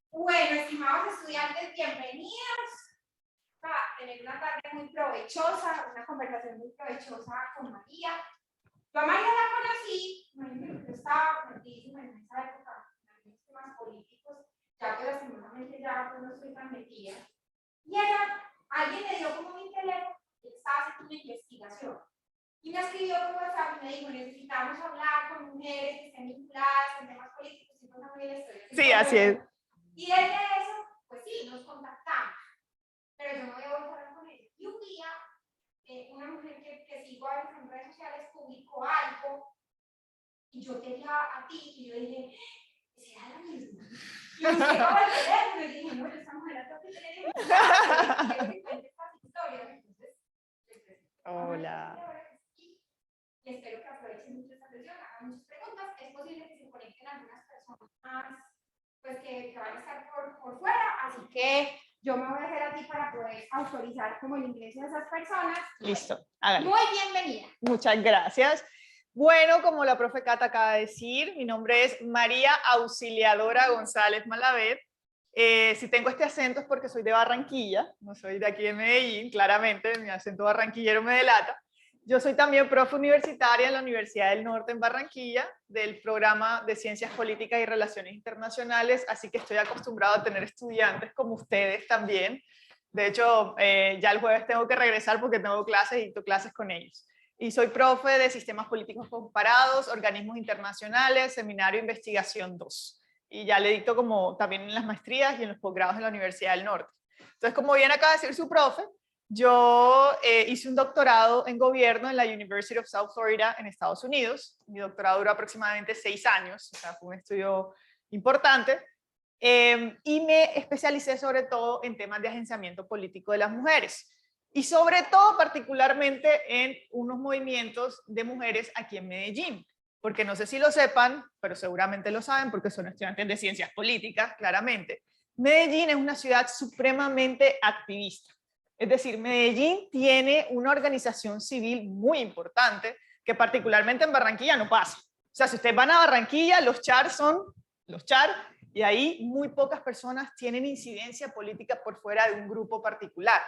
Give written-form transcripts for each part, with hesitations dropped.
Bueno, estimados estudiantes, bienvenidos a tener una tarde muy provechosa, una conversación muy provechosa con María. Yo a María la conocí, yo estaba metidísima en esa época, en los temas políticos, ya que lastimosamente ya pues, no estoy tan metida. Y alguien me dio como mi teléfono, que estaba haciendo una investigación. Y me escribió por WhatsApp y me dijo, necesitamos hablar con mujeres que estén vinculadas en temas políticos y con la historia. Sí, así es. Y desde eso, pues sí, nos contactamos. Pero yo no voy a volver a hablar con ella. Y un día, una mujer que sigo en redes sociales publicó algo y yo te vi a ti y yo dije, ¿será la misma? Y busqué como el teléfono y dije, no, esta mujer la tengo que tener en mi casa, quiero que cuente estas historias. Entonces, hola. Y espero que aprovechen mucho esta sesión, hagan muchas preguntas. Es posible que se conecten algunas personas pues, que van a estar por fuera, así que yo me voy a hacer a ti para poder autorizar como el ingreso de esas personas. Listo, hágale. Muy bienvenida. Muchas gracias. Bueno, como la profe Cata acaba de decir, mi nombre es María Auxiliadora González Malavet. Si tengo este acento es porque soy de Barranquilla, no soy de aquí de Medellín, claramente, mi acento barranquillero me delata. Yo soy también profe universitaria en la Universidad del Norte en Barranquilla, del programa de Ciencias Políticas y Relaciones Internacionales, así que estoy acostumbrado a tener estudiantes como ustedes también. De hecho, ya el jueves tengo que regresar porque tengo clases y dicto clases con ellos. Y soy profe de Sistemas Políticos Comparados, Organismos Internacionales, Seminario Investigación 2. Y ya le dicto como también en las maestrías y en los posgrados en la Universidad del Norte. Entonces, como bien acaba de decir su profe, yo hice un doctorado en gobierno en la University of South Florida en Estados Unidos. Mi doctorado duró aproximadamente 6 años, o sea, fue un estudio importante. Y me especialicé sobre todo en temas de agenciamiento político de las mujeres. Y sobre todo, particularmente, en unos movimientos de mujeres aquí en Medellín. Porque no sé si lo sepan, pero seguramente lo saben porque son estudiantes de ciencias políticas, claramente. Medellín es una ciudad supremamente activista. Es decir, Medellín tiene una organización civil muy importante que particularmente en Barranquilla no pasa. O sea, si ustedes van a Barranquilla, los char son los char y ahí muy pocas personas tienen incidencia política por fuera de un grupo particular.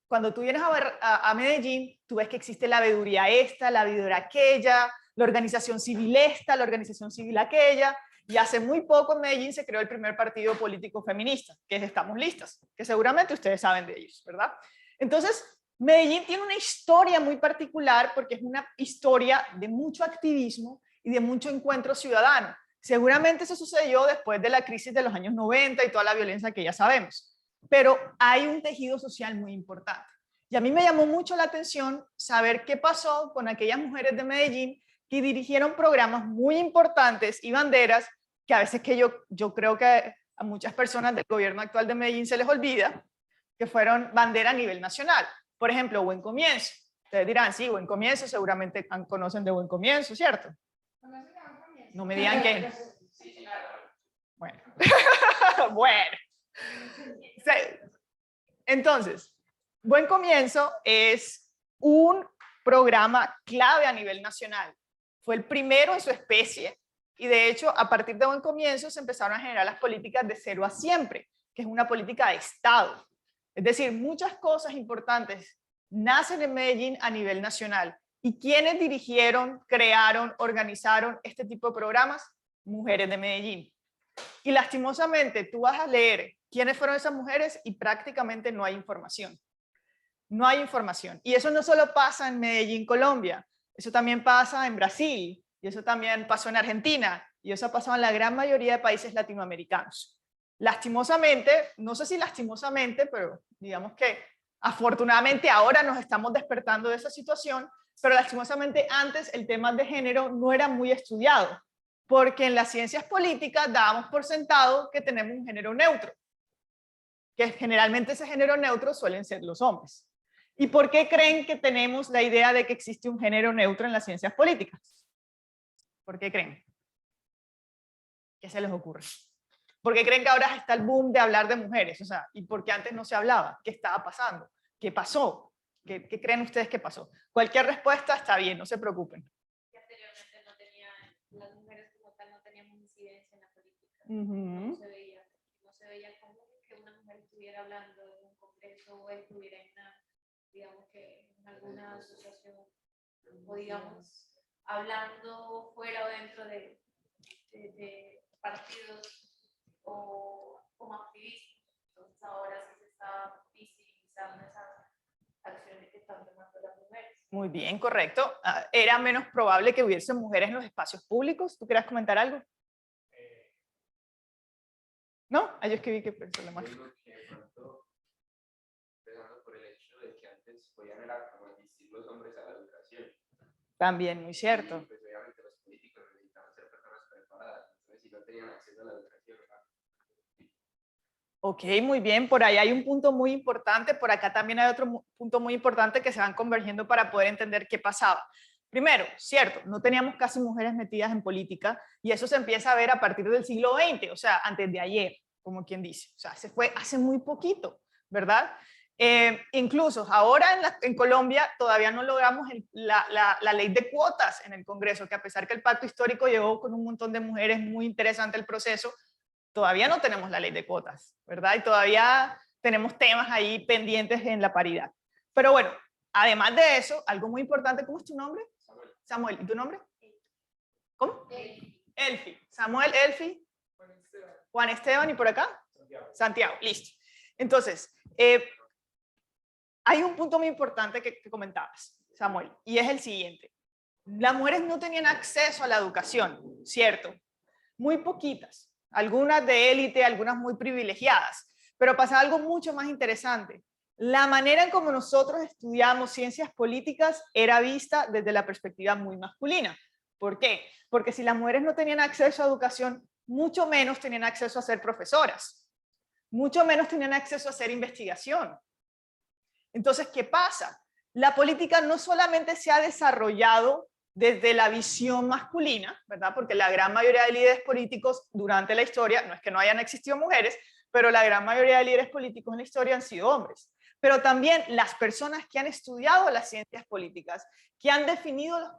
Cuando tú vienes a Medellín, tú ves que existe la veeduría esta, la veeduría aquella, la organización civil esta, la organización civil aquella, y hace muy poco en Medellín se creó el primer partido político feminista, que es Estamos Listas, que seguramente ustedes saben de ellos, ¿verdad? Entonces, Medellín tiene una historia muy particular porque es una historia de mucho activismo y de mucho encuentro ciudadano. Seguramente eso sucedió después de la crisis de los años 90 y toda la violencia que ya sabemos, pero hay un tejido social muy importante. Y a mí me llamó mucho la atención saber qué pasó con aquellas mujeres de Medellín que dirigieron programas muy importantes y banderas que a veces que yo creo que a muchas personas del gobierno actual de Medellín se les olvida, que fueron bandera a nivel nacional. Por ejemplo, Buen Comienzo. Ustedes dirán, sí, Buen Comienzo, seguramente conocen de Buen Comienzo, ¿cierto? No me digan que... Bueno. Bueno. Entonces, Buen Comienzo es un programa clave a nivel nacional. Fue el primero en su especie y de hecho a partir de Buen Comienzo se empezaron a generar las políticas de cero a siempre, que es una política de Estado. Es decir, muchas cosas importantes nacen en Medellín a nivel nacional. ¿Y quiénes dirigieron, crearon, organizaron este tipo de programas? Mujeres de Medellín. Y lastimosamente tú vas a leer quiénes fueron esas mujeres y prácticamente no hay información. No hay información. Y eso no solo pasa en Medellín, Colombia, eso también pasa en Brasil, y eso también pasó en Argentina, y eso ha pasado en la gran mayoría de países latinoamericanos. Lastimosamente, no sé si lastimosamente, pero digamos que afortunadamente ahora nos estamos despertando de esa situación, pero lastimosamente antes el tema de género no era muy estudiado, porque en las ciencias políticas dábamos por sentado que tenemos un género neutro, que generalmente ese género neutro suelen ser los hombres. ¿Y por qué creen que tenemos la idea de que existe un género neutro en las ciencias políticas? ¿Por qué creen? ¿Qué se les ocurre? ¿Por qué creen que ahora está el boom de hablar de mujeres? O sea, ¿y por qué antes no se hablaba? ¿Qué estaba pasando? ¿Qué pasó? ¿Qué creen ustedes que pasó? Cualquier respuesta está bien, no se preocupen. Que anteriormente no tenía, las mujeres como tal no teníamos incidencia en la política. Ujú. No se veía común que una mujer estuviera hablando en un congreso o estuviera en una, digamos que en alguna asociación, o digamos, hablando fuera o dentro de partidos o como activista. Entonces ahora sí se está visibilizando esas acciones que están tomando las mujeres. Muy bien, correcto. Era menos probable que hubiesen mujeres en los espacios públicos. ¿Tú querías comentar algo? ¿No? Yo escribí que pensó lo más. Yo digo que de pronto, empezando por el hecho de que antes podían era como asistir los hombres a la educación. También, muy cierto. Y pues obviamente los políticos necesitaban ser personas preparadas. Entonces si no tenían acceso a la educación, Ok, muy bien. Por ahí hay un punto muy importante. Por acá también hay otro punto muy importante que se van convergiendo para poder entender qué pasaba. Primero, cierto, no teníamos casi mujeres metidas en política y eso se empieza a ver a partir del siglo XX, o sea, antes de ayer, como quien dice. O sea, se fue hace muy poquito, ¿verdad? Incluso ahora en Colombia todavía no logramos la ley de cuotas en el Congreso, que a pesar que el pacto histórico llegó con un montón de mujeres, muy interesante el proceso, todavía no tenemos la ley de cuotas, ¿verdad? Y todavía tenemos temas ahí pendientes en la paridad. Pero bueno, además de eso, algo muy importante, ¿cómo es tu nombre? Samuel. ¿Y tu nombre? ¿Cómo? Elfi. Samuel, Elfi. Juan Esteban. ¿Y por acá? Santiago. Listo. Entonces, hay un punto muy importante que comentabas, Samuel, y es el siguiente. Las mujeres no tenían acceso a la educación, ¿cierto? Muy poquitas. Algunas de élite, algunas muy privilegiadas. Pero pasa algo mucho más interesante. La manera en cómo nosotros estudiamos ciencias políticas era vista desde la perspectiva muy masculina. ¿Por qué? Porque si las mujeres no tenían acceso a educación, mucho menos tenían acceso a ser profesoras. Mucho menos tenían acceso a hacer investigación. Entonces, ¿qué pasa? La política no solamente se ha desarrollado desde la visión masculina, ¿verdad? Porque la gran mayoría de líderes políticos durante la historia, no es que no hayan existido mujeres, pero la gran mayoría de líderes políticos en la historia han sido hombres. Pero también las personas que han estudiado las ciencias políticas, que han definido los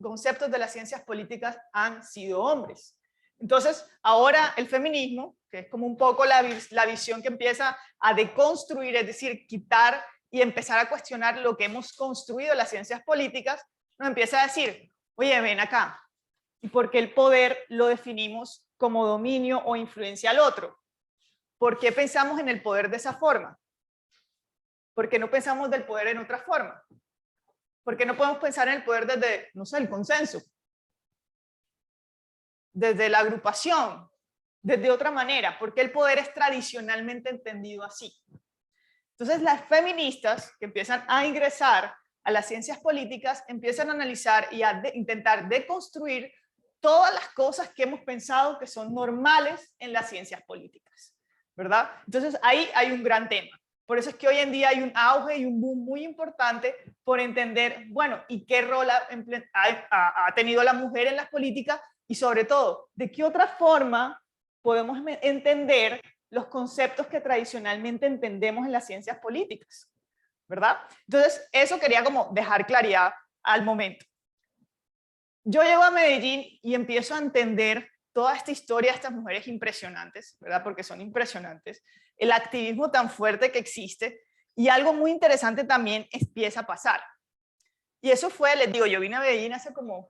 conceptos de las ciencias políticas, han sido hombres. Entonces, ahora el feminismo, que es como un poco la visión que empieza a deconstruir, es decir, quitar y empezar a cuestionar lo que hemos construido en las ciencias políticas, nos empieza a decir, oye, ven acá, ¿y por qué el poder lo definimos como dominio o influencia al otro? ¿Por qué pensamos en el poder de esa forma? ¿Por qué no pensamos del poder en otra forma? ¿Por qué no podemos pensar en el poder desde, no sé, el consenso? Desde la agrupación, desde otra manera, porque el poder es tradicionalmente entendido así. Entonces las feministas que empiezan a ingresar a las ciencias políticas empiezan a analizar y a intentar deconstruir todas las cosas que hemos pensado que son normales en las ciencias políticas, ¿verdad? Entonces ahí hay un gran tema. Por eso es que hoy en día hay un auge y un boom muy importante por entender, bueno, ¿y qué rol ha tenido la mujer en las políticas? Y sobre todo, ¿de qué otra forma podemos entender los conceptos que tradicionalmente entendemos en las ciencias políticas? ¿Verdad? Entonces, eso quería como dejar claridad al momento. Yo llego a Medellín y empiezo a entender toda esta historia de estas mujeres impresionantes, ¿verdad? Porque son impresionantes. El activismo tan fuerte que existe y algo muy interesante también empieza a pasar. Y eso fue, les digo, yo vine a Medellín hace como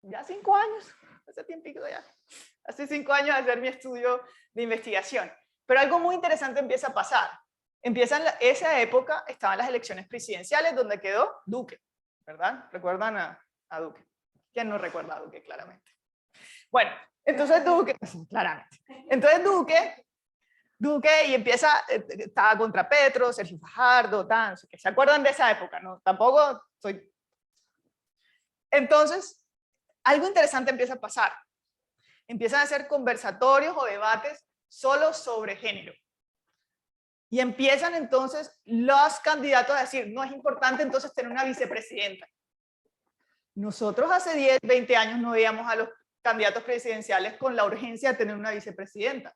ya 5 años, hace tiempito ya, hace 5 años a hacer mi estudio de investigación. Pero algo muy interesante empieza a pasar. Empiezan esa época, estaban las elecciones presidenciales donde quedó Duque, ¿verdad? ¿Recuerdan a Duque? ¿Quién no recuerda a Duque, claramente? Bueno, entonces Duque, claramente. Entonces Duque y empieza, estaba contra Petro, Sergio Fajardo, tan, ¿se acuerdan de esa época? No, tampoco soy... Entonces, algo interesante empieza a pasar. Empiezan a hacer conversatorios o debates solo sobre género. Y empiezan entonces los candidatos a decir, no es importante entonces tener una vicepresidenta. Nosotros hace 10, 20 años no veíamos a los candidatos presidenciales con la urgencia de tener una vicepresidenta.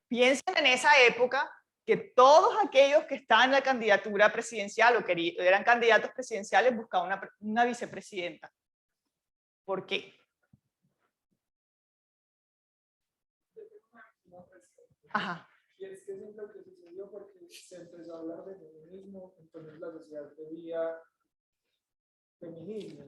Piensen en esa época que todos aquellos que estaban en la candidatura presidencial o que eran candidatos presidenciales buscaban una vicepresidenta. ¿Por qué? una cuestión. Ajá. Y es que eso es lo que sucedió porque se empezó a hablar de feminismo, entonces la sociedad pedía feminismo,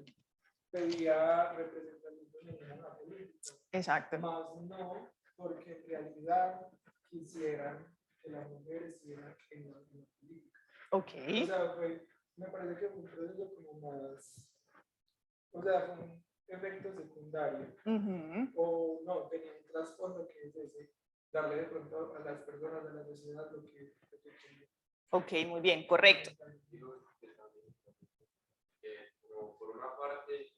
pedía representación femenina en la política. Exacto. Más no, porque en realidad quisieran que las mujeres estuvieran en la política. Ok. O sea, me parece que fue un proceso como más, o sea, fue un efecto secundario. O no, tenía un trasfondo que es ese, darle de pronto a las personas de la sociedad lo que querían. Ok, muy bien, correcto. Como por una parte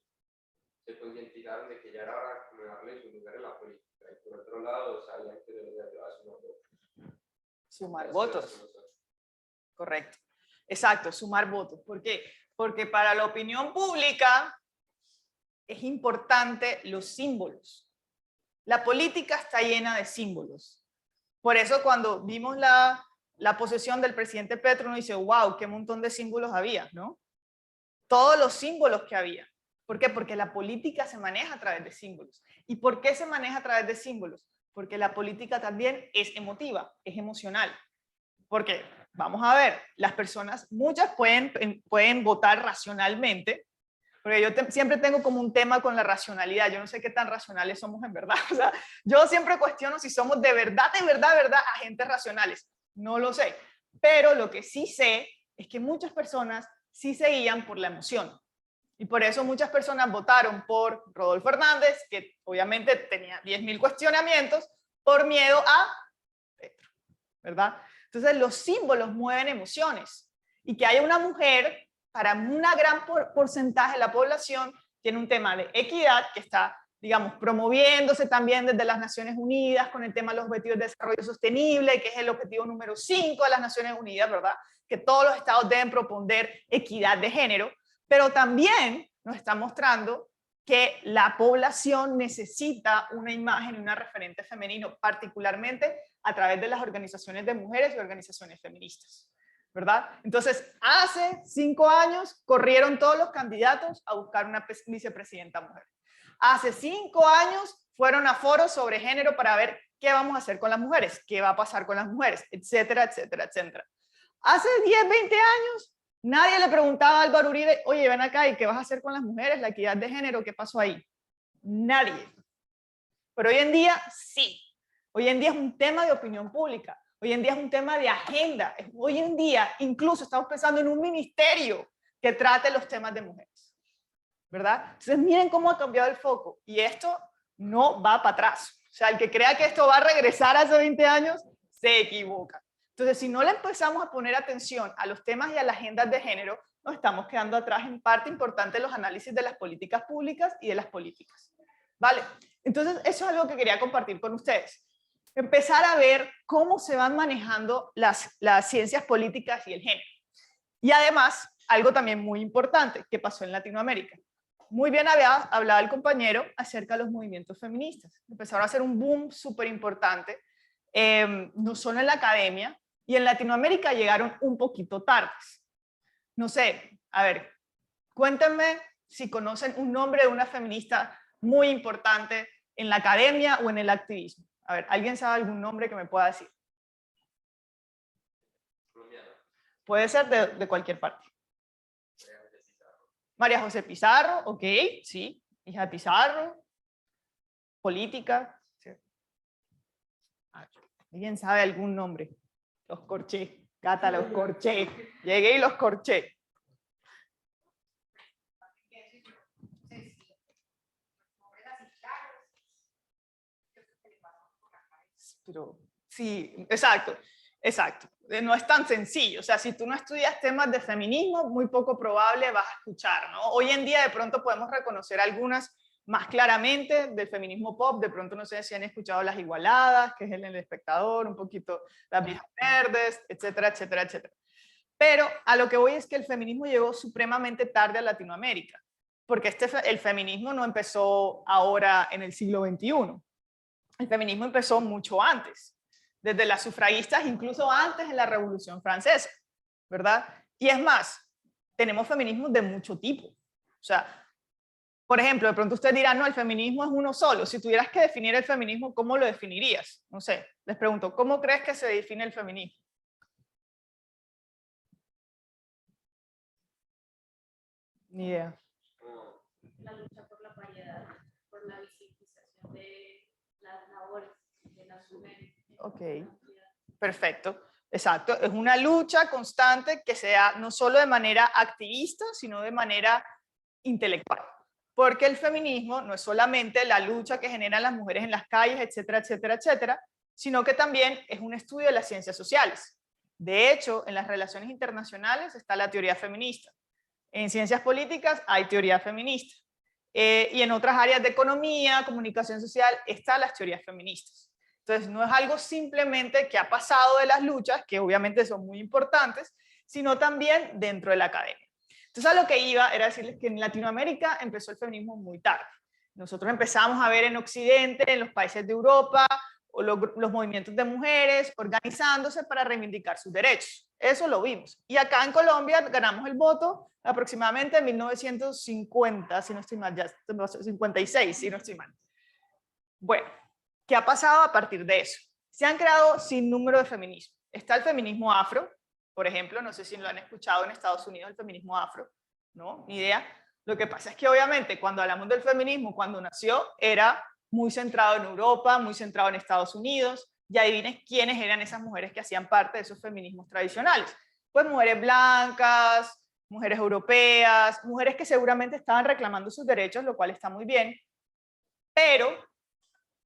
se concientizaron de que ya era hora de darle su lugar en la política y por otro lado sabían que debería llevar Sumar votos. Correcto. Exacto, sumar votos. ¿Por qué? Porque para la opinión pública es importante los símbolos. La política está llena de símbolos. Por eso cuando vimos la posesión del presidente Petro, uno dice, wow, qué montón de símbolos había, ¿no? Todos los símbolos que había. ¿Por qué? Porque la política se maneja a través de símbolos. ¿Y por qué se maneja a través de símbolos? Porque la política también es emotiva, es emocional. Porque, vamos a ver, las personas, muchas pueden votar racionalmente, porque yo siempre tengo como un tema con la racionalidad. Yo no sé qué tan racionales somos en verdad. O sea, yo siempre cuestiono si somos de verdad agentes racionales. No lo sé. Pero lo que sí sé es que muchas personas sí se guían por la emoción. Y por eso muchas personas votaron por Rodolfo Hernández, que obviamente tenía 10.000 cuestionamientos, por miedo a Petro, ¿verdad? Entonces los símbolos mueven emociones. Y que haya una mujer, para un gran porcentaje de la población, tiene un tema de equidad que está, digamos, promoviéndose también desde las Naciones Unidas con el tema de los objetivos de desarrollo sostenible, que es el objetivo número 5 de las Naciones Unidas, ¿verdad? Que todos los estados deben proponer equidad de género, pero también nos está mostrando que la población necesita una imagen y una referente femenino, particularmente a través de las organizaciones de mujeres y organizaciones feministas, ¿verdad? Entonces, hace 5 años corrieron todos los candidatos a buscar una vicepresidenta mujer. Hace 5 años fueron a foros sobre género para ver qué vamos a hacer con las mujeres, qué va a pasar con las mujeres, etcétera, etcétera, etcétera. Hace 10, 20 años, nadie le preguntaba a Álvaro Uribe, oye, ven acá, ¿y qué vas a hacer con las mujeres? La equidad de género, ¿qué pasó ahí? Nadie. Pero hoy en día, sí. Hoy en día es un tema de opinión pública. Hoy en día es un tema de agenda. Hoy en día incluso estamos pensando en un ministerio que trate los temas de mujeres, ¿verdad? Entonces miren cómo ha cambiado el foco. Y esto no va para atrás. O sea, el que crea que esto va a regresar hace 20 años, se equivoca. Entonces, si no le empezamos a poner atención a los temas y a las agendas de género, nos estamos quedando atrás en parte importante de los análisis de las políticas públicas y de las políticas. ¿Vale? Entonces, eso es algo que quería compartir con ustedes. Empezar a ver cómo se van manejando las ciencias políticas y el género. Y además, algo también muy importante que pasó en Latinoamérica. Muy bien hablaba el compañero acerca de los movimientos feministas. Empezaron a hacer un boom súper importante, no solo en la academia, y en Latinoamérica llegaron un poquito tardes. No sé, a ver, cuéntenme si conocen un nombre de una feminista muy importante en la academia o en el activismo. A ver, ¿alguien sabe algún nombre que me pueda decir? Puede ser de cualquier parte. María José Pizarro, ok, sí, hija de Pizarro. Política. Sí. ¿Alguien sabe algún nombre? Los corché, Cata, los corché. Llegué y los corché. Pero, sí, exacto, exacto. No es tan sencillo. O sea, si tú no estudias temas de feminismo, muy poco probable vas a escuchar, ¿no? Hoy en día de pronto podemos reconocer algunas más claramente del feminismo pop. De pronto no sé si han escuchado Las Igualadas, que es El Espectador, un poquito Las Viejas Verdes, etcétera, etcétera, etcétera. Pero a lo que voy es que el feminismo llegó supremamente tarde a Latinoamérica, porque el feminismo no empezó ahora en el siglo XXI. El feminismo empezó mucho antes, desde las sufragistas, incluso antes de la Revolución Francesa, ¿verdad? Y es más, tenemos feminismos de mucho tipo. O sea, Por ejemplo, de pronto usted dirá, no, el feminismo es uno solo. Si tuvieras que definir el feminismo, ¿cómo lo definirías? No sé, les pregunto, ¿cómo crees que se define el feminismo? Ni idea. La lucha por la paridad, por la visibilización de las labores de las mujeres. Ok, perfecto. Exacto, es una lucha constante que se da no solo de manera activista, sino de manera intelectual. Porque el feminismo no es solamente la lucha que generan las mujeres en las calles, etcétera, etcétera, etcétera, sino que también es un estudio de las ciencias sociales. De hecho, en las relaciones internacionales está la teoría feminista. En ciencias políticas hay teoría feminista. Y en otras áreas de economía, comunicación social, están las teorías feministas. Entonces, no es algo simplemente que ha pasado de las luchas, que obviamente son muy importantes, sino también dentro de la academia. Entonces, a lo que iba era decirles que en Latinoamérica empezó el feminismo muy tarde. Nosotros empezamos a ver en Occidente, en los países de Europa, los movimientos de mujeres organizándose para reivindicar sus derechos. Eso lo vimos. Y acá en Colombia ganamos el voto aproximadamente en 1950, si no estoy mal, ya 56, si no estoy mal. Bueno, ¿qué ha pasado a partir de eso? Se han creado sin número de feminismos. Está el feminismo afro, por ejemplo, no sé si lo han escuchado en Estados Unidos, el feminismo afro, ¿no? Ni idea. Lo que pasa es que obviamente cuando hablamos del feminismo, cuando nació, era muy centrado en Europa, muy centrado en Estados Unidos, y adivinen quiénes eran esas mujeres que hacían parte de esos feminismos tradicionales. Pues mujeres blancas, mujeres europeas, mujeres que seguramente estaban reclamando sus derechos, lo cual está muy bien, pero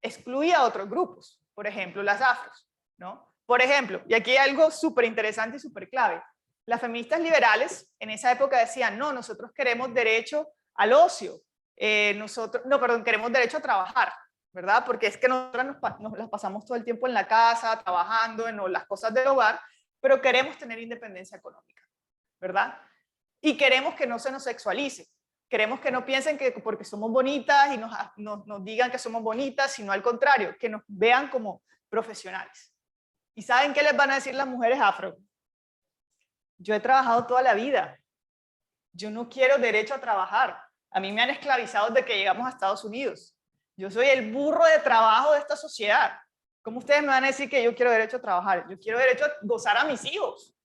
excluía a otros grupos, por ejemplo, las afros, ¿no? Por ejemplo, y aquí hay algo súper interesante y súper clave, las feministas liberales en esa época decían, no, nosotros queremos derecho al ocio, queremos derecho a trabajar, ¿verdad? Porque es que nosotros nos las pasamos todo el tiempo en la casa, trabajando en las cosas del hogar, pero queremos tener independencia económica, ¿verdad? Y queremos que no se nos sexualice. Queremos que no piensen que porque somos bonitas y nos digan que somos bonitas, sino al contrario, que nos vean como profesionales. ¿Y saben qué les van a decir las mujeres afro? Yo he trabajado toda la vida. Yo no quiero derecho a trabajar. A mí me han esclavizado desde que llegamos a Estados Unidos. Yo soy el burro de trabajo de esta sociedad. ¿Cómo ustedes me van a decir que yo quiero derecho a trabajar? Yo quiero derecho a gozar a mis hijos.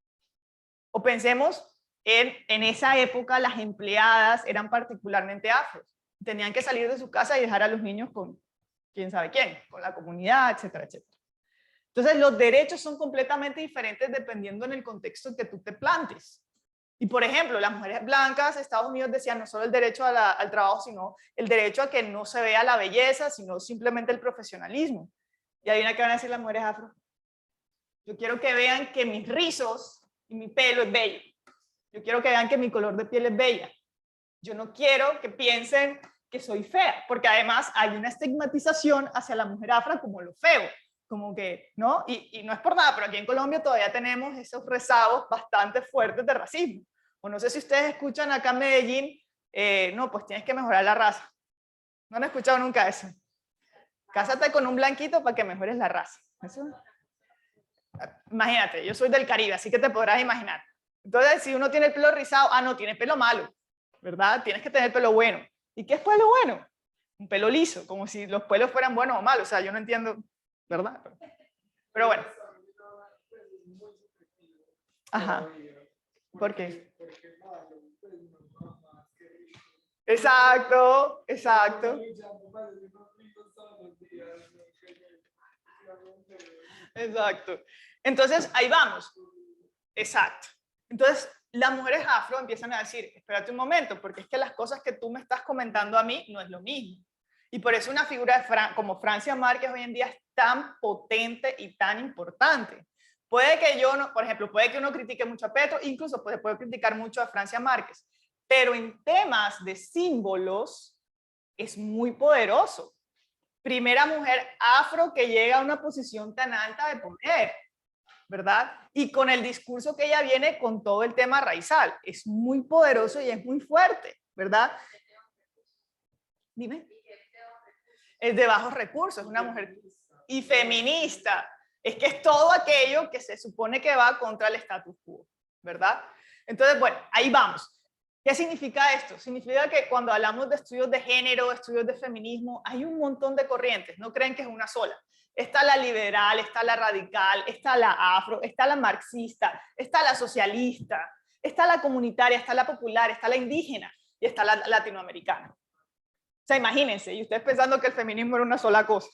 O pensemos en esa época las empleadas eran particularmente afros. Tenían que salir de su casa y dejar a los niños con quién sabe quién, con la comunidad, etcétera, etcétera. Entonces los derechos son completamente diferentes dependiendo en el contexto en que tú te plantes. Y por ejemplo, las mujeres blancas de Estados Unidos decían no solo el derecho al trabajo, sino el derecho a que no se vea la belleza, sino simplemente el profesionalismo. Y adivina qué van a decir las mujeres afro. Yo quiero que vean que mis rizos y mi pelo es bello. Yo quiero que vean que mi color de piel es bella. Yo no quiero que piensen que soy fea, porque además hay una estigmatización hacia la mujer afro como lo feo, como que, ¿no? Y no es por nada, pero aquí en Colombia todavía tenemos esos rezagos bastante fuertes de racismo. O no sé si ustedes escuchan acá en Medellín, no, pues tienes que mejorar la raza. ¿No han escuchado nunca eso? Cásate con un blanquito para que mejores la raza. ¿Eso? Imagínate, yo soy del Caribe, así que te podrás imaginar. Entonces, si uno tiene el pelo rizado, no, tiene pelo malo, ¿verdad? Tienes que tener pelo bueno. ¿Y qué es pelo bueno? Un pelo liso, como si los pelos fueran buenos o malos. O sea, yo no entiendo, ¿verdad? Pero bueno. Ajá. ¿Por qué? Exacto, exacto. Exacto. Entonces, ahí vamos. Exacto. Entonces, las mujeres afro empiezan a decir, espérate un momento, porque es que las cosas que tú me estás comentando a mí no es lo mismo. Y por eso una figura como Francia Márquez hoy en día es tan potente y tan importante. Puede que yo, por ejemplo, puede que uno critique mucho a Petro, incluso puede criticar mucho a Francia Márquez, pero en temas de símbolos es muy poderoso. Primera mujer afro que llega a una posición tan alta de poder, ¿verdad? Y con el discurso que ella viene con todo el tema raizal. Es muy poderoso y es muy fuerte, ¿verdad? Dime. Es de bajos recursos, es una mujer y feminista. Es que es todo aquello que se supone que va contra el status quo, ¿verdad? Entonces, bueno, ahí vamos. ¿Qué significa esto? Significa que cuando hablamos de estudios de género, estudios de feminismo, hay un montón de corrientes, no creen que es una sola. Está la liberal, está la radical, está la afro, está la marxista, está la socialista, está la comunitaria, está la popular, está la indígena y está la latinoamericana. O sea, imagínense, y ustedes pensando que el feminismo era una sola cosa.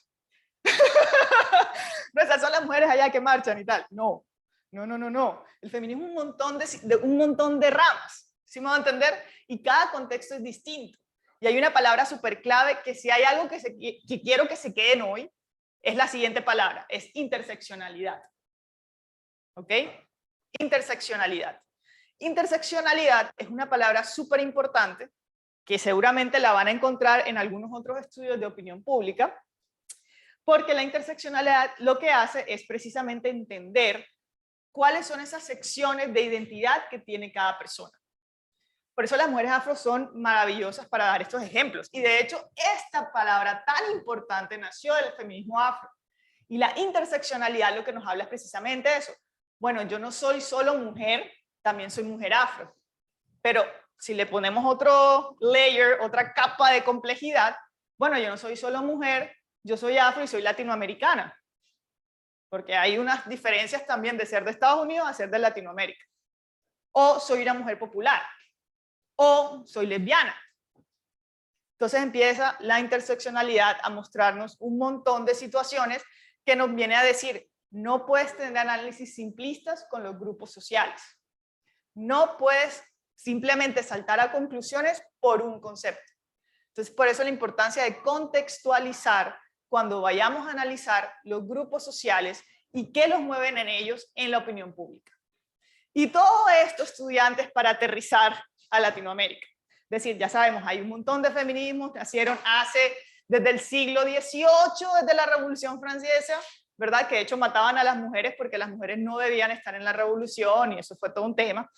No, esas son las mujeres allá que marchan y tal. No, no, no, no, no. El feminismo es un montón de ramas. ¿Sí me va a entender? Y cada contexto es distinto. Y hay una palabra súper clave que si hay algo que quiero que se queden hoy, es la siguiente palabra, es interseccionalidad. ¿Ok? Interseccionalidad. Interseccionalidad es una palabra súper importante que seguramente la van a encontrar en algunos otros estudios de opinión pública, porque la interseccionalidad lo que hace es precisamente entender cuáles son esas secciones de identidad que tiene cada persona. Por eso las mujeres afro son maravillosas para dar estos ejemplos. Y de hecho, esta palabra tan importante nació del feminismo afro. Y la interseccionalidad lo que nos habla es precisamente eso. Bueno, yo no soy solo mujer, también soy mujer afro. Pero si le ponemos otro layer, otra capa de complejidad, bueno, yo no soy solo mujer, yo soy afro y soy latinoamericana. Porque hay unas diferencias también de ser de Estados Unidos a ser de Latinoamérica. O soy una mujer popular. O soy lesbiana. Entonces empieza la interseccionalidad a mostrarnos un montón de situaciones que nos viene a decir, no puedes tener análisis simplistas con los grupos sociales. No puedes simplemente saltar a conclusiones por un concepto. Entonces, por eso la importancia de contextualizar cuando vayamos a analizar los grupos sociales y qué los mueven en ellos en la opinión pública. Y todo esto, estudiantes, para aterrizar a Latinoamérica. Es decir, ya sabemos, hay un montón de feminismos que nacieron desde el siglo XVIII, desde la Revolución Francesa, ¿verdad? Que de hecho mataban a las mujeres porque las mujeres no debían estar en la revolución y eso fue todo un tema.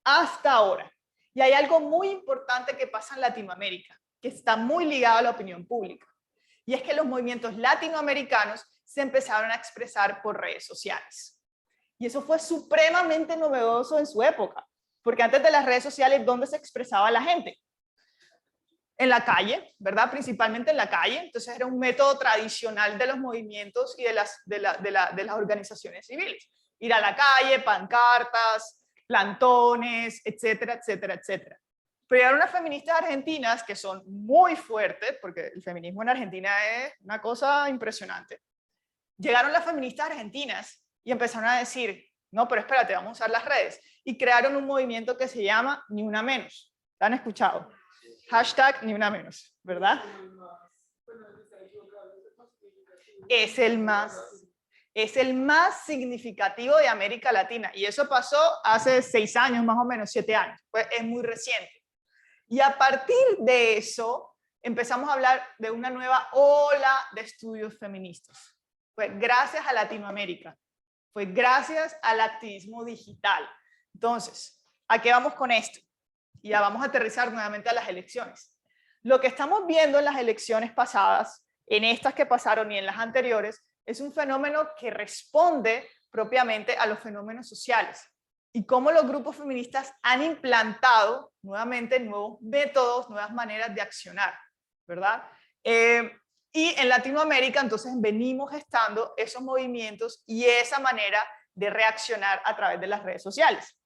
Hasta ahora. Y hay algo muy importante que pasa en Latinoamérica, que está muy ligado a la opinión pública. Y es que los movimientos latinoamericanos se empezaron a expresar por redes sociales. Y eso fue supremamente novedoso en su época. Porque antes de las redes sociales, ¿dónde se expresaba la gente? En la calle, ¿verdad? Principalmente en la calle. Entonces era un método tradicional de los movimientos y de las organizaciones civiles. Ir a la calle, pancartas, plantones, etcétera, etcétera, etcétera. Pero hay unas feministas argentinas que son muy fuertes, porque el feminismo en Argentina es una cosa impresionante. Llegaron las feministas argentinas y empezaron a decir, no, pero espérate, vamos a usar las redes. Y crearon un movimiento que se llama Ni Una Menos. ¿La han escuchado? Hashtag Ni Una Menos, ¿verdad? Es el más significativo de América Latina. Y eso pasó hace 6 años, más o menos, 7 años. Pues es muy reciente. Y a partir de eso, empezamos a hablar de una nueva ola de estudios feministas. Fue gracias a Latinoamérica. Fue gracias al activismo digital. Entonces, ¿a qué vamos con esto? Y ya vamos a aterrizar nuevamente a las elecciones. Lo que estamos viendo en las elecciones pasadas, en estas que pasaron y en las anteriores, es un fenómeno que responde propiamente a los fenómenos sociales y cómo los grupos feministas han implantado nuevamente nuevos métodos, nuevas maneras de accionar, ¿verdad? Y en Latinoamérica entonces venimos gestando esos movimientos y esa manera de reaccionar a través de las redes sociales.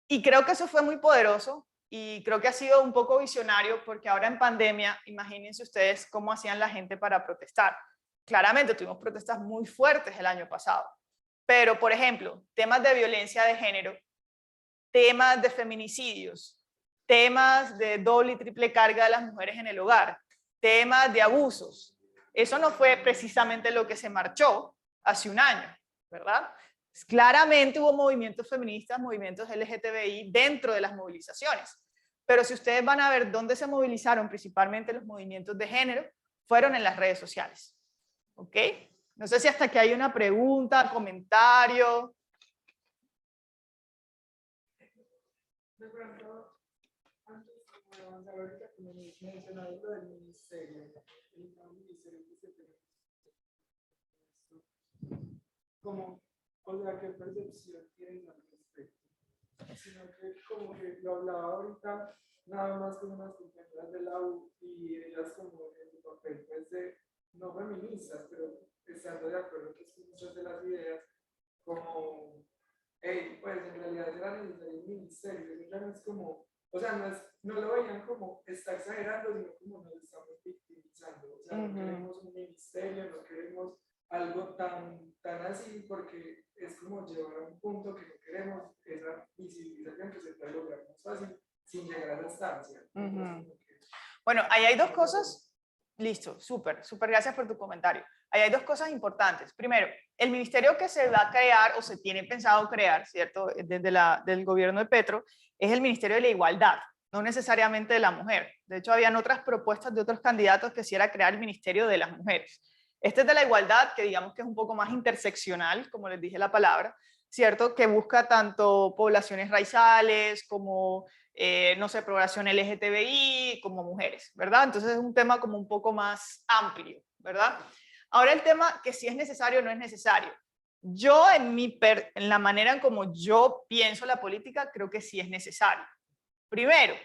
Y creo que eso fue muy poderoso y creo que ha sido un poco visionario porque ahora en pandemia, imagínense ustedes cómo hacían la gente para protestar. Claramente tuvimos protestas muy fuertes el año pasado, pero por ejemplo, temas de violencia de género, temas de feminicidios, temas de doble y triple carga de las mujeres en el hogar, temas de abusos. Eso no fue precisamente lo que se marchó hace un año, ¿verdad? Claramente hubo movimientos feministas, movimientos LGTBI dentro de las movilizaciones. Pero si ustedes van a ver dónde se movilizaron principalmente los movimientos de género, fueron en las redes sociales. ¿Ok? No sé si hasta aquí hay una pregunta, comentario. De pronto, antes de avanzar ahorita, como mencionaron lo del ministerio, el nuevo ministerio que se tiene, como, o sea, ¿qué percepción tienen al respecto? sino que como que lo hablaba ahorita, nada más con unas compañeras de la U y ellas como en su papel pues de no feministas, pero estando de acuerdo pues, con muchas de las ideas, como, hey, pues en realidad era necesario un ministerio, eso ya no es como, o sea, no lo veían como está exagerando, sino como nos estamos victimizando, o sea, no queremos un ministerio, no queremos algo tan así, porque es como llevar a un punto que no queremos esa visibilización que se puede lograr más fácil sin llegar a la estancia. Bueno, ahí hay dos cosas. Listo, súper gracias por tu comentario. Ahí hay dos cosas importantes. Primero, el ministerio que se va a crear o se tiene pensado crear, ¿cierto? Desde del gobierno de Petro, es el Ministerio de la Igualdad, no necesariamente de la mujer. De hecho, habían otras propuestas de otros candidatos que quisiera crear el Ministerio de las Mujeres. Este es de la igualdad, que digamos que es un poco más interseccional, como les dije la palabra, ¿cierto? Que busca tanto poblaciones raciales como, no sé, población LGTBI, como mujeres, ¿verdad? Entonces es un tema como un poco más amplio, ¿verdad? Ahora el tema que si es necesario o no es necesario. Yo en la manera en como yo pienso la política, creo que sí es necesario. Primero,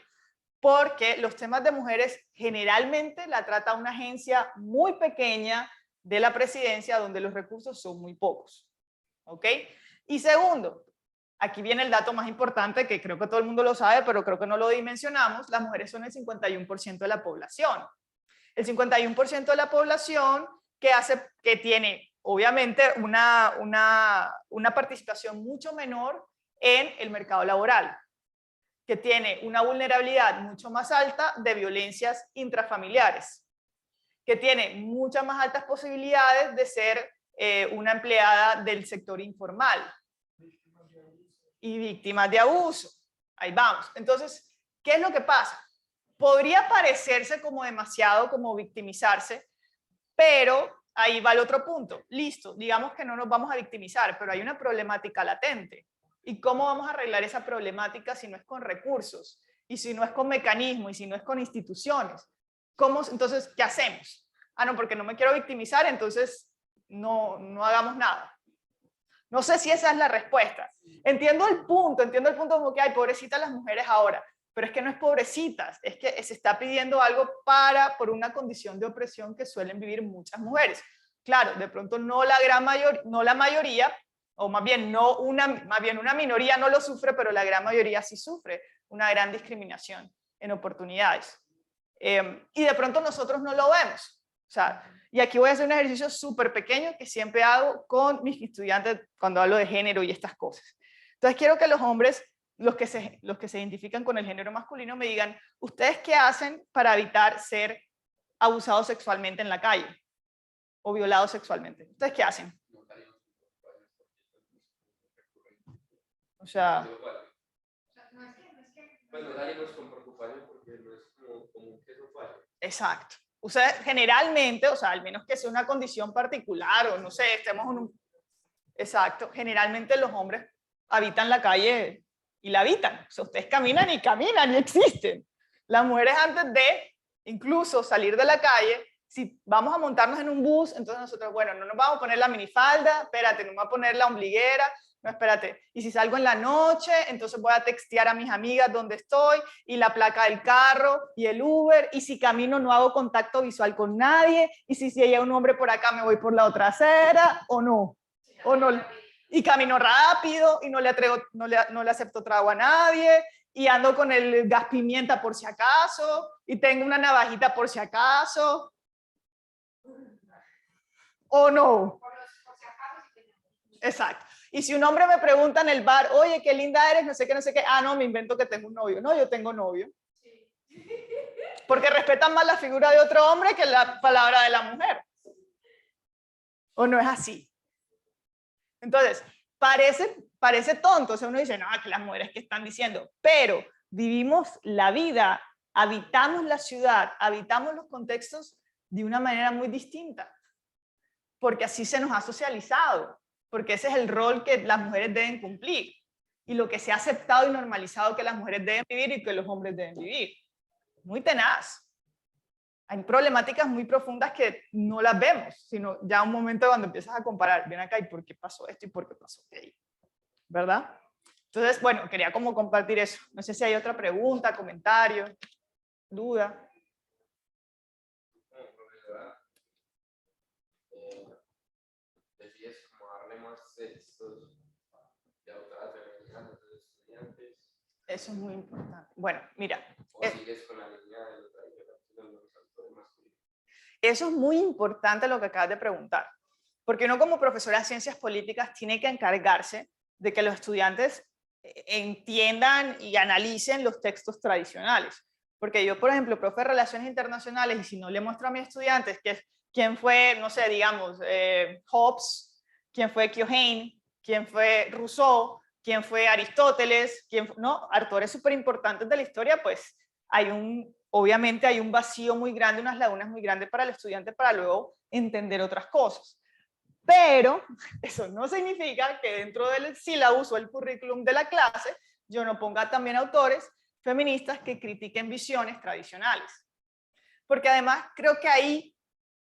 porque los temas de mujeres generalmente la trata una agencia muy pequeña de la presidencia donde los recursos son muy pocos. ¿Ok? Y segundo, aquí viene el dato más importante que creo que todo el mundo lo sabe, pero creo que no lo dimensionamos, las mujeres son el 51% de la población. El 51% de la población que tiene obviamente una participación mucho menor en el mercado laboral, que tiene una vulnerabilidad mucho más alta de violencias intrafamiliares, que tiene muchas más altas posibilidades de ser una empleada del sector informal y víctimas de abuso. Ahí vamos. Entonces, ¿qué es lo que pasa? Podría parecerse como demasiado, como victimizarse, pero ahí va el otro punto. Listo, digamos que no nos vamos a victimizar, pero hay una problemática latente. ¿Y cómo vamos a arreglar esa problemática si no es con recursos? Y si no es con mecanismos, y si no es con instituciones. Entonces, ¿qué hacemos? Ah, no, porque no me quiero victimizar, entonces no hagamos nada. No sé si esa es la respuesta. Entiendo el punto como que hay pobrecitas las mujeres ahora, pero es que no es pobrecitas, es que se está pidiendo algo por una condición de opresión que suelen vivir muchas mujeres. Claro, de pronto no la mayoría, o más bien una minoría no lo sufre, pero la gran mayoría sí sufre una gran discriminación en oportunidades. Y de pronto nosotros no lo vemos. O sea, y aquí voy a hacer un ejercicio súper pequeño que siempre hago con mis estudiantes cuando hablo de género y estas cosas. Entonces quiero que los hombres, los que se identifican con el género masculino, me digan, ¿ustedes qué hacen para evitar ser abusados sexualmente en la calle o violados sexualmente? ¿Ustedes qué hacen? O sea... Pues no salimos con preocupación porque no es como que eso falle. Exacto. Ustedes generalmente, o sea, al menos que sea una condición particular o no sé, estemos en un... Exacto. Generalmente los hombres habitan la calle y la habitan. O sea, ustedes caminan y existen. Las mujeres antes de incluso salir de la calle, si vamos a montarnos en un bus, entonces nosotros, bueno, no nos vamos a poner la minifalda, espérate, no me voy a poner la ombliguera, no, espérate, y si salgo en la noche, entonces voy a textear a mis amigas dónde estoy, y la placa del carro, y el Uber, y si camino no hago contacto visual con nadie, y si hay un hombre por acá me voy por la otra acera, o no, y camino rápido, y no le acepto trago a nadie, y ando con el gas pimienta por si acaso, y tengo una navajita por si acaso, o no. Exacto. Y si un hombre me pregunta en el bar, oye, qué linda eres, no sé qué, ah, no, me invento que tengo un novio. No, yo tengo novio. Porque respetan más la figura de otro hombre que la palabra de la mujer. ¿O no es así? Entonces, parece tonto. O sea, uno dice, no, que las mujeres que están diciendo, pero vivimos la vida, habitamos la ciudad, habitamos los contextos de una manera muy distinta. Porque así se nos ha socializado. Porque ese es el rol que las mujeres deben cumplir y lo que se ha aceptado y normalizado que las mujeres deben vivir y que los hombres deben vivir. Muy tenaz. Hay problemáticas muy profundas que no las vemos, sino ya un momento cuando empiezas a comparar, ven acá, ¿y por qué pasó esto y por qué pasó aquello? ¿Verdad? Entonces, bueno, quería como compartir eso. No sé si hay otra pregunta, comentario, duda. Como profesora, decides como darle más textos de autoras femeninas a tus estudiantes, Eso es muy importante. Bueno, mira. o sigues con la línea de lo tradicional de los autores masculinos. Eso es muy importante lo que acabas de preguntar, porque uno como profesora de ciencias políticas tiene que encargarse de que los estudiantes entiendan y analicen los textos tradicionales. Porque yo, por ejemplo, profe de Relaciones Internacionales, y si no le muestro a mis estudiantes quién fue, no sé, digamos, Hobbes, quién fue Keohane, quién fue Rousseau, quién fue Aristóteles, no, autores súper importantes de la historia, pues obviamente hay un vacío muy grande, unas lagunas muy grandes para el estudiante para luego entender otras cosas. Pero eso no significa que dentro del sílabus o el currículum de la clase yo no ponga también autores feministas que critiquen visiones tradicionales. Porque además creo que ahí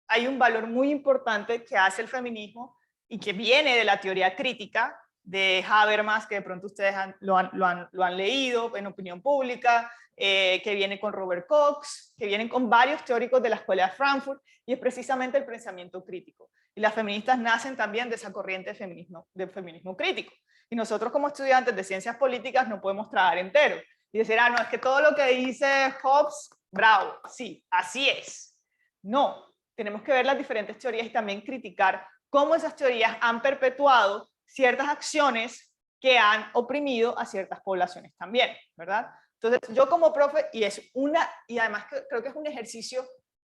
hay un valor muy importante que hace el feminismo y que viene de la teoría crítica de Habermas, que de pronto ustedes lo han leído en opinión pública, que viene con Robert Cox, que vienen con varios teóricos de la Escuela de Frankfurt, y es precisamente el pensamiento crítico. Y las feministas nacen también de esa corriente de feminismo crítico. Y nosotros como estudiantes de ciencias políticas no podemos tragar entero y decir, no, es que todo lo que dice Hobbes, bravo, sí, así es. No, tenemos que ver las diferentes teorías y también criticar cómo esas teorías han perpetuado ciertas acciones que han oprimido a ciertas poblaciones también, ¿verdad? Entonces, yo como profe, y además creo que es un ejercicio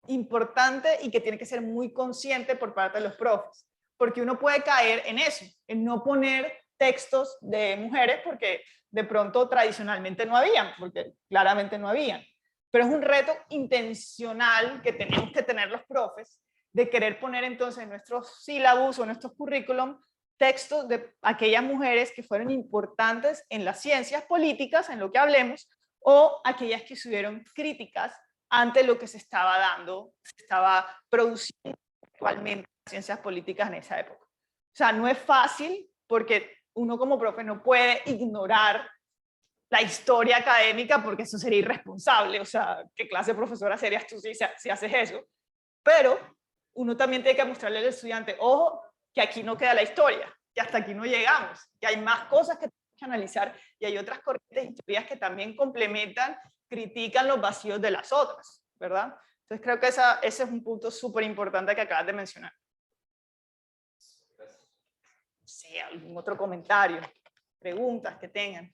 importante y que tiene que ser muy consciente por parte de los profes, porque uno puede caer en eso, en no poner textos de mujeres porque de pronto tradicionalmente no habían, porque claramente no habían. Pero es un reto intencional que tenemos que tener los profes de querer poner entonces en nuestros sílabus o en nuestros currículum textos de aquellas mujeres que fueron importantes en las ciencias políticas, en lo que hablemos, o aquellas que estuvieron críticas ante lo que se estaba dando, se estaba produciendo actualmente en ciencias políticas en esa época. O sea, no es fácil porque uno como profe no puede ignorar la historia académica porque eso sería irresponsable. O sea, ¿qué clase de profesora serías tú si haces eso? Pero uno también tiene que mostrarle al estudiante, ojo, que aquí no queda la historia, que hasta aquí no llegamos, que hay más cosas que tenemos que analizar y hay otras corrientes y teorías que también complementan, critican los vacíos de las otras, ¿verdad? Entonces creo que ese es un punto súper importante que acabas de mencionar. Sí, algún otro comentario, preguntas que tengan.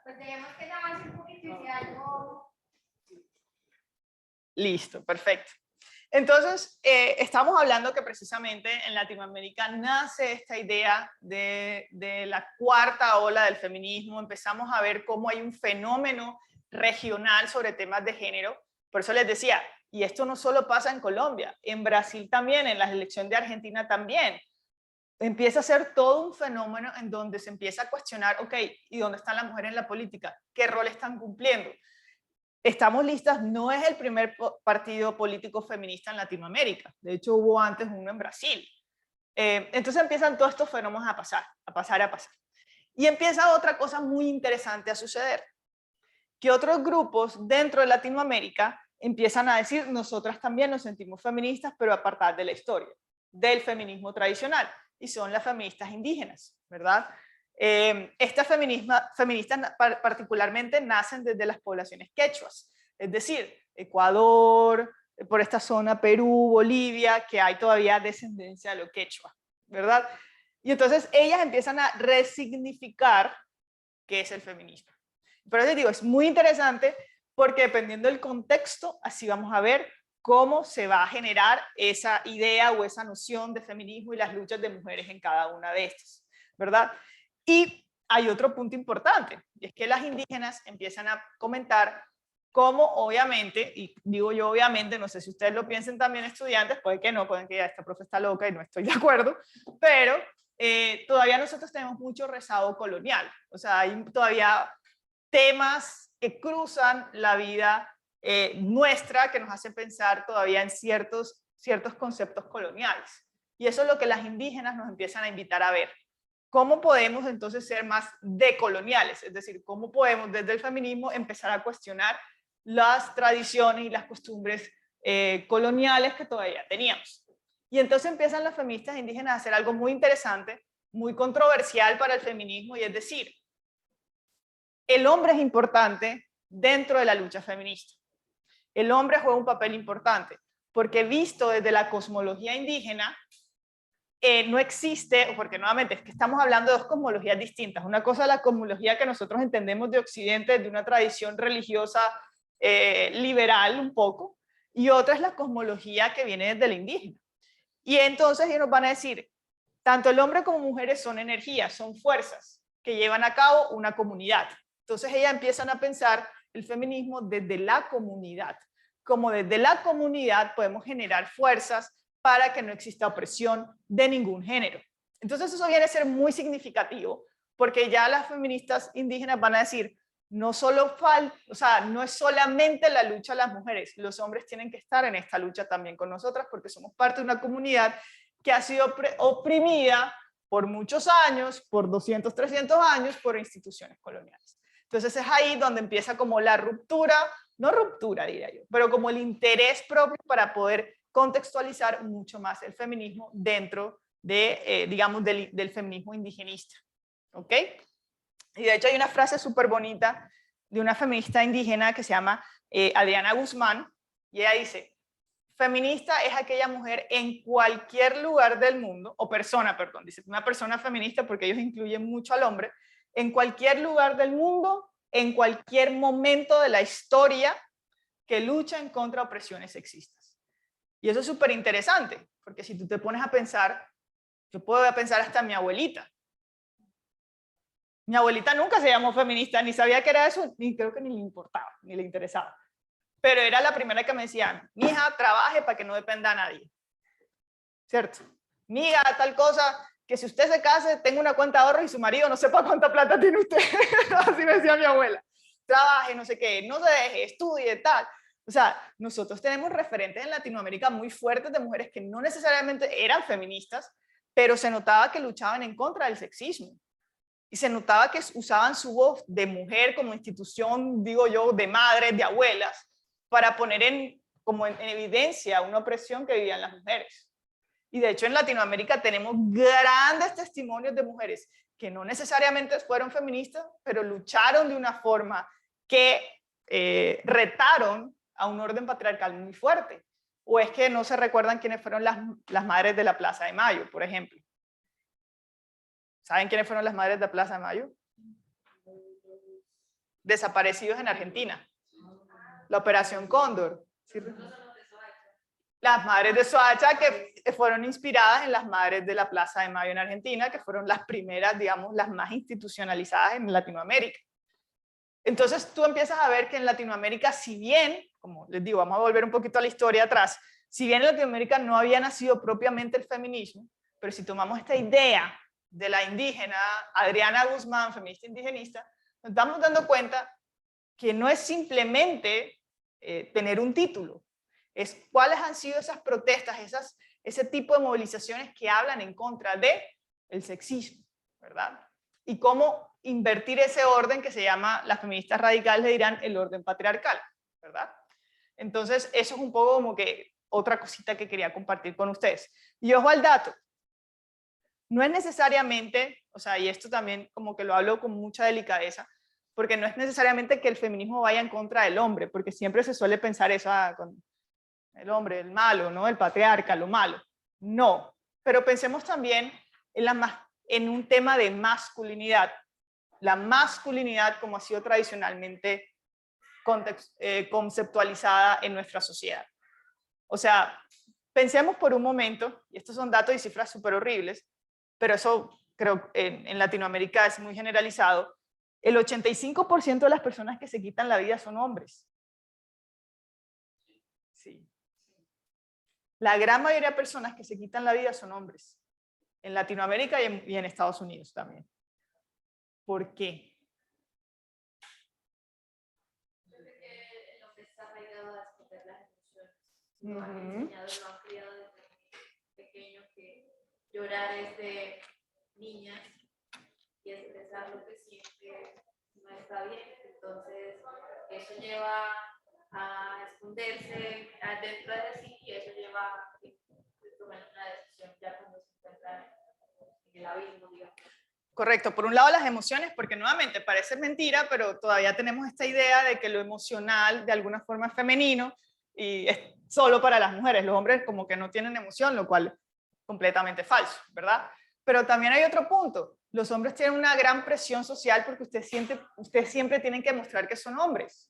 Pues tenemos que llamarse un poquito y si algo. Listo, perfecto. Entonces, estamos hablando que precisamente en Latinoamérica nace esta idea de la cuarta ola del feminismo. Empezamos a ver cómo hay un fenómeno regional sobre temas de género. Por eso les decía, y esto no solo pasa en Colombia, en Brasil también, en la elección de Argentina también. Empieza a ser todo un fenómeno en donde se empieza a cuestionar, ok, ¿y dónde están las mujeres en la política? ¿Qué rol están cumpliendo? Estamos Listas no es el primer partido político feminista en Latinoamérica. De hecho, hubo antes uno en Brasil. Entonces empiezan todos estos fenómenos a pasar. Y empieza otra cosa muy interesante a suceder. Que otros grupos dentro de Latinoamérica empiezan a decir, nosotras también nos sentimos feministas, pero apartadas de la historia, del feminismo tradicional. Y son las feministas indígenas, ¿verdad? Estas feministas particularmente nacen desde las poblaciones quechuas, es decir, Ecuador, por esta zona, Perú, Bolivia, que hay todavía descendencia de lo quechua, ¿verdad? Y entonces ellas empiezan a resignificar qué es el feminismo. Pero les digo, es muy interesante porque dependiendo del contexto, así vamos a ver cómo se va a generar esa idea o esa noción de feminismo y las luchas de mujeres en cada una de estas, ¿verdad? Y hay otro punto importante, y es que las indígenas empiezan a comentar cómo obviamente, y digo yo obviamente, no sé si ustedes lo piensen también estudiantes, puede que no, pueden que ya esta profe está loca y no estoy de acuerdo, pero todavía nosotros tenemos mucho rezago colonial, o sea, hay todavía temas que cruzan la vida nuestra que nos hace pensar todavía en ciertos conceptos coloniales. Y eso es lo que las indígenas nos empiezan a invitar a ver. ¿Cómo podemos entonces ser más decoloniales? Es decir, ¿cómo podemos desde el feminismo empezar a cuestionar las tradiciones y las costumbres coloniales que todavía teníamos? Y entonces empiezan las feministas indígenas a hacer algo muy interesante, muy controversial para el feminismo, y es decir, el hombre es importante dentro de la lucha feminista. El hombre juega un papel importante, porque visto desde la cosmología indígena, no existe, porque nuevamente es que estamos hablando de dos cosmologías distintas. Una cosa es la cosmología que nosotros entendemos de Occidente, de una tradición religiosa liberal un poco, y otra es la cosmología que viene desde la indígena. Y entonces ellos nos van a decir, tanto el hombre como mujeres son energías, son fuerzas que llevan a cabo una comunidad. Entonces ellas empiezan a pensar el feminismo desde la comunidad, como desde la comunidad podemos generar fuerzas para que no exista opresión de ningún género. Entonces eso viene a ser muy significativo, porque ya las feministas indígenas van a decir, no no es solamente la lucha de las mujeres, los hombres tienen que estar en esta lucha también con nosotras, porque somos parte de una comunidad que ha sido oprimida por muchos años, por 200, 300 años, por instituciones coloniales. Entonces es ahí donde empieza como la ruptura, no ruptura diría yo, pero como el interés propio para poder contextualizar mucho más el feminismo dentro de, digamos, del feminismo indigenista. ¿Ok? Y de hecho hay una frase súper bonita de una feminista indígena que se llama Adriana Guzmán, y ella dice, feminista es aquella mujer en cualquier lugar del mundo, o persona, perdón, dice una persona feminista porque ellos incluyen mucho al hombre, en cualquier lugar del mundo, en cualquier momento de la historia que lucha en contra de opresiones sexistas. Y eso es súper interesante, porque si tú te pones a pensar, yo puedo pensar hasta en mi abuelita. Mi abuelita nunca se llamó feminista, ni sabía que era eso, ni creo que ni le importaba, ni le interesaba. Pero era la primera que me decía, mija, trabaje para que no dependa a nadie. ¿Cierto? Mija, tal cosa, que si usted se case, tenga una cuenta de ahorros y su marido no sepa cuánta plata tiene usted. Así me decía mi abuela. Trabaje, no sé qué, no se deje, estudie, tal. O sea, nosotros tenemos referentes en Latinoamérica muy fuertes de mujeres que no necesariamente eran feministas, pero se notaba que luchaban en contra del sexismo. Y se notaba que usaban su voz de mujer como institución, digo yo, de madres, de abuelas, para poner en evidencia una opresión que vivían las mujeres. Y de hecho en Latinoamérica tenemos grandes testimonios de mujeres que no necesariamente fueron feministas, pero lucharon de una forma que retaron a un orden patriarcal muy fuerte. O es que no se recuerdan quiénes fueron las madres de la Plaza de Mayo, por ejemplo. ¿Saben quiénes fueron las madres de la Plaza de Mayo? Desaparecidos en Argentina. La Operación Cóndor. ¿Sí? Las madres de Soacha, que fueron inspiradas en las madres de la Plaza de Mayo en Argentina, que fueron las primeras, digamos, las más institucionalizadas en Latinoamérica. Entonces tú empiezas a ver que en Latinoamérica, si bien, como les digo, vamos a volver un poquito a la historia atrás, si bien en Latinoamérica no había nacido propiamente el feminismo, pero si tomamos esta idea de la indígena Adriana Guzmán, feminista indigenista, nos estamos dando cuenta que no es simplemente tener un título, es cuáles han sido esas protestas, ese tipo de movilizaciones que hablan en contra del sexismo, ¿verdad? Y cómo invertir ese orden que se llama, las feministas radicales le dirán, el orden patriarcal, ¿verdad? Entonces, eso es un poco como que otra cosita que quería compartir con ustedes. Y ojo al dato, no es necesariamente, o sea, y esto también como que lo hablo con mucha delicadeza, porque no es necesariamente que el feminismo vaya en contra del hombre, porque siempre se suele pensar eso, con el hombre, el malo, ¿no? El patriarca, lo malo. No, pero pensemos también en un tema de masculinidad. La masculinidad como ha sido tradicionalmente conceptualizada en nuestra sociedad. O sea, pensemos por un momento, y estos son datos y cifras súper horribles, pero eso creo en Latinoamérica es muy generalizado, el 85% de las personas que se quitan la vida son hombres. Sí. La gran mayoría de personas que se quitan la vida son hombres, en Latinoamérica y en Estados Unidos también. ¿Por qué? Yo creo que el hombre está arraigado lo han enseñado y lo han criado desde pequeños, que llorar es de niñas y expresar lo que siente no está bien. Entonces, eso lleva a esconderse dentro de sí y eso lleva a que tomen una decisión ya cuando se encuentran en el abismo, digamos. Correcto, por un lado las emociones, porque nuevamente parece mentira, pero todavía tenemos esta idea de que lo emocional de alguna forma es femenino y es solo para las mujeres. Los hombres como que no tienen emoción, lo cual es completamente falso, ¿verdad? Pero también hay otro punto. Los hombres tienen una gran presión social porque ustedes siempre tienen que mostrar que son hombres.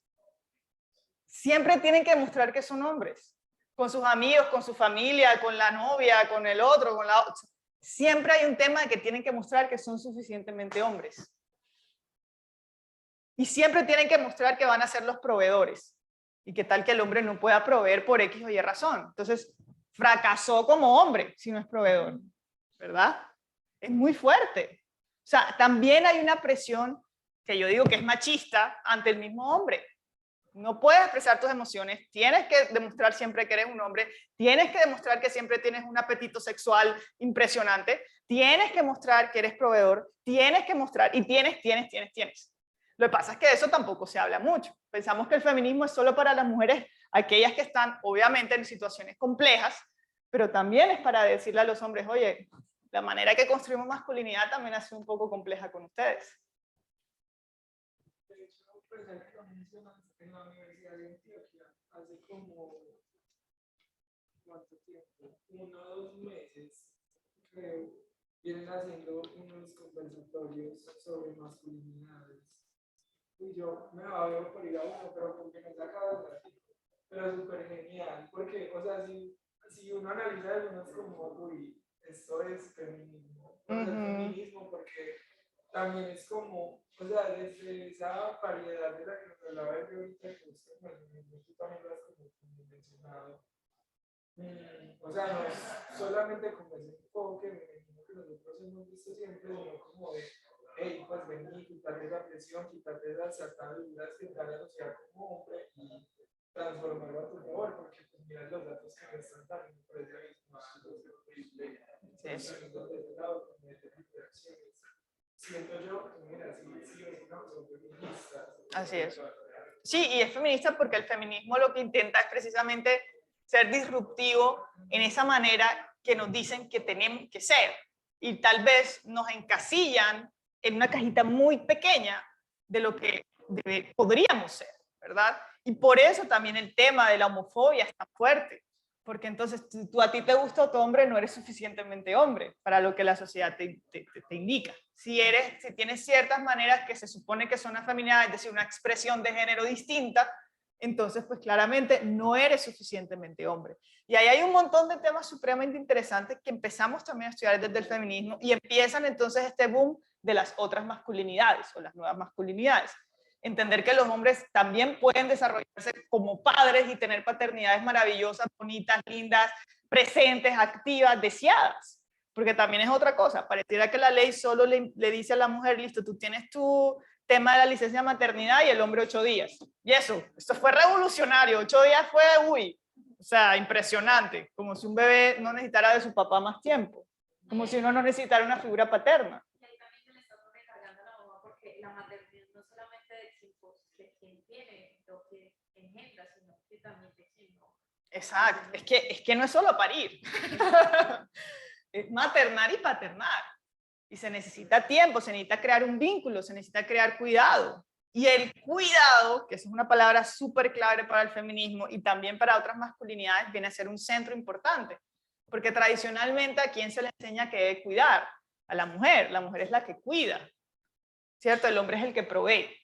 Siempre tienen que mostrar que son hombres. Con sus amigos, con su familia, con la novia, con el otro, con la otra. Siempre hay un tema de que tienen que mostrar que son suficientemente hombres. Y siempre tienen que mostrar que van a ser los proveedores. Y que tal que el hombre no pueda proveer por X o Y razón. Entonces, fracasó como hombre si no es proveedor. ¿Verdad? Es muy fuerte. O sea, también hay una presión que yo digo que es machista ante el mismo hombre. No puedes expresar tus emociones, tienes que demostrar siempre que eres un hombre, tienes que demostrar que siempre tienes un apetito sexual impresionante, tienes que mostrar que eres proveedor, tienes que mostrar, y tienes. Lo que pasa es que de eso tampoco se habla mucho. Pensamos que el feminismo es solo para las mujeres, aquellas que están obviamente en situaciones complejas, pero también es para decirle a los hombres, oye, la manera que construimos masculinidad también ha sido un poco compleja con ustedes. De hecho, pues ya que lo mencionas, en la Universidad de Antioquia, hace como, ¿cuánto tiempo? 1 o 2 meses, creo, vienen haciendo unos conversatorios sobre masculinidades. Y yo me veo por ir a uno, pero porque me saca del ratito. Pero súper genial, porque, o sea, si uno analiza eso, es como, uy, esto es feminismo. O sea, feminismo, porque también es como, o sea, desde esa variedad de la que nos hablaba de ahorita, que usted, tú también lo has como mencionado. O sea, no es solamente como ese enfoque, me imagino que nosotros hemos visto siempre, sino como de, hey, pues vení, quítate esa presión, quítate esas ataduras que están asociadas como hombre y transformarlo a tu favor, porque pues mira los datos que me están dando, me parece horrible. Siento yo, mira, sí, no, son feministas. Así es. Sí, y es feminista porque el feminismo lo que intenta es precisamente ser disruptivo en esa manera que nos dicen que tenemos que ser. Y tal vez nos encasillan en una cajita muy pequeña de lo que podríamos ser, ¿verdad? Y por eso también el tema de la homofobia es tan fuerte. Porque entonces tú a ti te gusta otro hombre, no eres suficientemente hombre para lo que la sociedad te indica. Si tienes ciertas maneras que se supone que son afeminadas, es decir, una expresión de género distinta, entonces pues claramente no eres suficientemente hombre. Y ahí hay un montón de temas supremamente interesantes que empezamos también a estudiar desde el feminismo y empiezan entonces este boom de las otras masculinidades o las nuevas masculinidades. Entender que los hombres también pueden desarrollarse como padres y tener paternidades maravillosas, bonitas, lindas, presentes, activas, deseadas. Porque también es otra cosa. Pareciera que la ley solo le dice a la mujer, listo, tú tienes tu tema de la licencia de maternidad y el hombre 8 días. Y esto fue revolucionario. 8 días fue, o sea, impresionante. Como si un bebé no necesitara de su papá más tiempo. Como si uno no necesitara una figura paterna. Y ahí también se le está recargando a la mamá porque la maternidad no solamente de quien tiene lo que engendra, sino que también de quien no. Exacto, es que no es solo parir, es maternar y paternar. Y se necesita tiempo, se necesita crear un vínculo, se necesita crear cuidado. Y el cuidado, que es una palabra súper clave para el feminismo y también para otras masculinidades, viene a ser un centro importante. Porque tradicionalmente, ¿a quién se le enseña que debe cuidar? A la mujer es la que cuida, ¿cierto? El hombre es el que provee.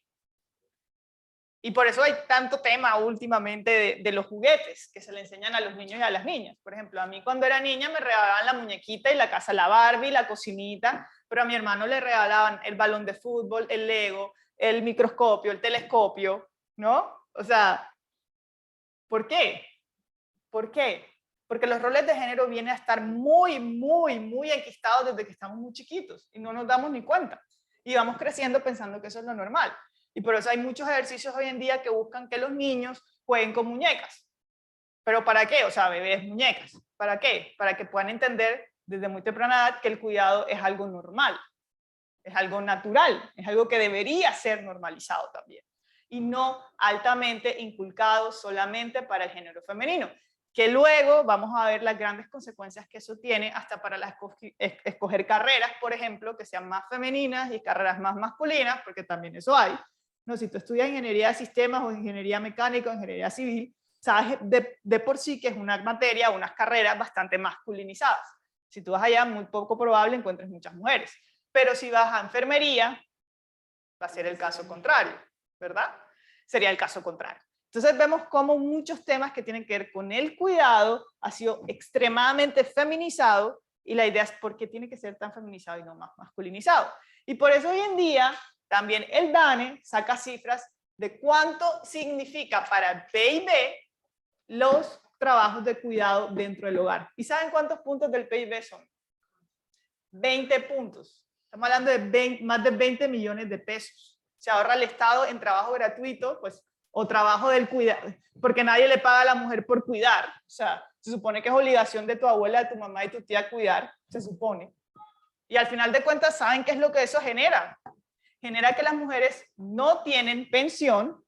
Y por eso hay tanto tema últimamente de los juguetes que se le enseñan a los niños y a las niñas. Por ejemplo, a mí cuando era niña me regalaban la muñequita y la casa, la Barbie, la cocinita, pero a mi hermano le regalaban el balón de fútbol, el Lego, el microscopio, el telescopio, ¿no? O sea, ¿por qué? ¿Por qué? Porque los roles de género vienen a estar muy enquistados desde que estamos muy chiquitos y no nos damos ni cuenta. Y vamos creciendo pensando que eso es lo normal. Y por eso hay muchos ejercicios hoy en día que buscan que los niños jueguen con muñecas. ¿Pero para qué? O sea, bebés, muñecas. ¿Para qué? Para que puedan entender desde muy temprana edad que el cuidado es algo normal, es algo natural, es algo que debería ser normalizado también. Y no altamente inculcado solamente para el género femenino, que luego vamos a ver las grandes consecuencias que eso tiene hasta para escoger carreras, por ejemplo, que sean más femeninas y carreras más masculinas, porque también eso hay. No, si tú estudias ingeniería de sistemas o ingeniería mecánica o ingeniería civil, sabes de por sí que es una materia, unas carreras bastante masculinizadas. Si tú vas allá, muy poco probable encuentres muchas mujeres. Pero si vas a enfermería, va a ser el caso contrario, ¿verdad? Sería el caso contrario. Entonces vemos cómo muchos temas que tienen que ver con el cuidado ha sido extremadamente feminizado, y la idea es por qué tiene que ser tan feminizado y no más masculinizado. Y por eso hoy en día también el DANE saca cifras de cuánto significa para PIB los trabajos de cuidado dentro del hogar. ¿Y saben cuántos puntos del PIB son? 20 puntos. Estamos hablando de más de 20 millones de pesos. Se ahorra el Estado en trabajo gratuito, pues, o trabajo del cuidado, porque nadie le paga a la mujer por cuidar. O sea, se supone que es obligación de tu abuela, de tu mamá y tu tía cuidar, se supone. Y al final de cuentas, ¿saben qué es lo que eso genera? Genera que las mujeres no tienen pensión,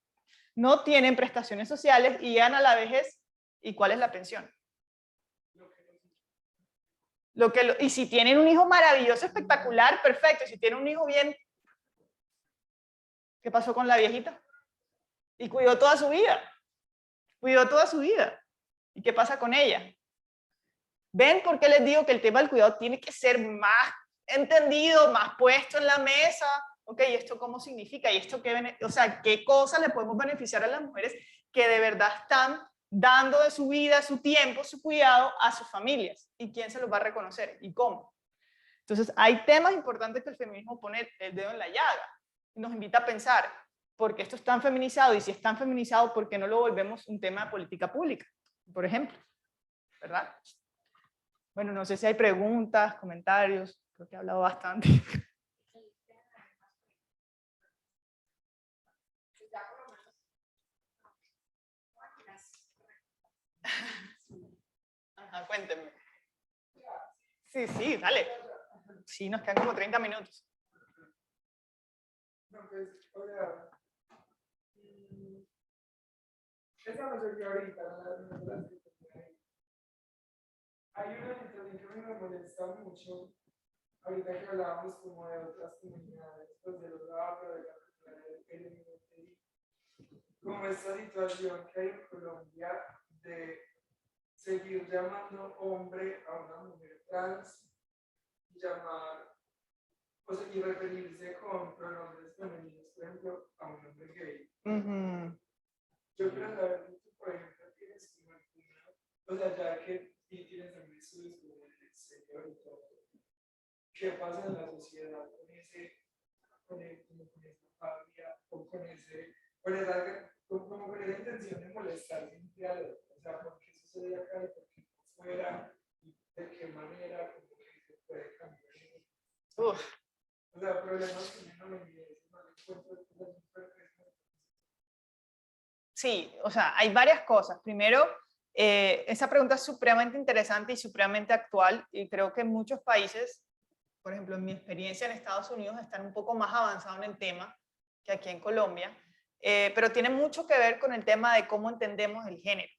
no tienen prestaciones sociales y llegan a la vejez. ¿Y cuál es la pensión? Y si tienen un hijo maravilloso, espectacular, perfecto. Y si tienen un hijo bien, ¿qué pasó con la viejita? Y cuidó toda su vida. Cuidó toda su vida. ¿Y qué pasa con ella? ¿Ven por qué les digo que el tema del cuidado tiene que ser más entendido, más puesto en la mesa? Ok, ¿esto cómo significa? ¿Y esto qué, o sea, qué cosas le podemos beneficiar a las mujeres que de verdad están dando de su vida, su tiempo, su cuidado a sus familias? ¿Y quién se los va a reconocer? ¿Y cómo? Entonces, hay temas importantes que el feminismo pone el dedo en la llaga y nos invita a pensar, ¿por qué esto es tan feminizado? Y si es tan feminizado, ¿por qué no lo volvemos un tema de política pública? Por ejemplo, ¿verdad? Bueno, no sé si hay preguntas, comentarios, creo que he hablado bastante. Ajá, cuéntenme. Sí, dale. Sí, nos quedan como 30 minutos. No, pues, o sea, esa no sería ahorita, hay una situación que me molesta mucho, ahorita que hablábamos como de otras comunidades, pues de los afro, de la comunidad LGBTI, como esta situación que hay en Colombia de seguir llamando hombre a una mujer trans, llamar, o sea, y referirse con pronombres femeninos, por ejemplo, a un hombre gay. Yo quiero saber si tú, por ejemplo, tienes como alguna, o sea, ya que tienes también estudios como en el exterior y todo, ¿qué pasa en la sociedad con esa familia o con esa intención de molestar siempre al otro? O sea, ¿por qué sucede acá y por qué no fuera? ¿Y de qué manera como que se puede cambiar eso? O sea, problemas que no me encuentro cosas. Sí, o sea, hay varias cosas. Primero, esa pregunta es supremamente interesante y supremamente actual, y creo que en muchos países, por ejemplo, en mi experiencia en Estados Unidos, están un poco más avanzados en el tema que aquí en Colombia, pero tiene mucho que ver con el tema de cómo entendemos el género,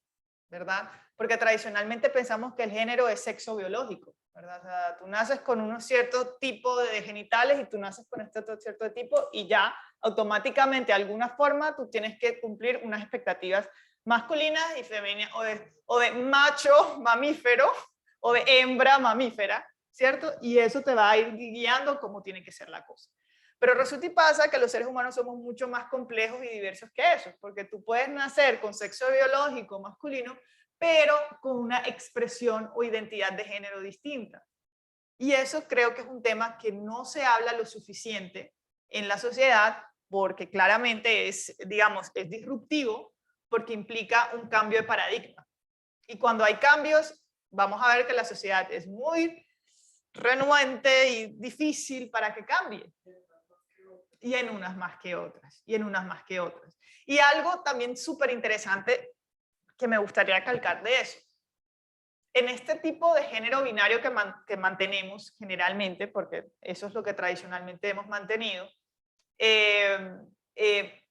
¿verdad? Porque tradicionalmente pensamos que el género es sexo biológico, ¿verdad? O sea, tú naces con un cierto tipo de genitales y tú naces con este otro cierto tipo y ya automáticamente de alguna forma tú tienes que cumplir unas expectativas masculinas y femeninas o de macho mamífero o de hembra mamífera, ¿cierto? Y eso te va a ir guiando cómo tiene que ser la cosa. Pero resulta y pasa que los seres humanos somos mucho más complejos y diversos que eso, porque tú puedes nacer con sexo biológico masculino, pero con una expresión o identidad de género distinta. Y eso creo que es un tema que no se habla lo suficiente en la sociedad, porque claramente es, digamos, es disruptivo, porque implica un cambio de paradigma. Y cuando hay cambios, vamos a ver que la sociedad es muy renuente y difícil para que cambie. Y en unas más que otras, y en unas más que otras. Y algo también súper interesante, que me gustaría recalcar de eso. En este tipo de género binario que mantenemos generalmente, porque eso es lo que tradicionalmente hemos mantenido,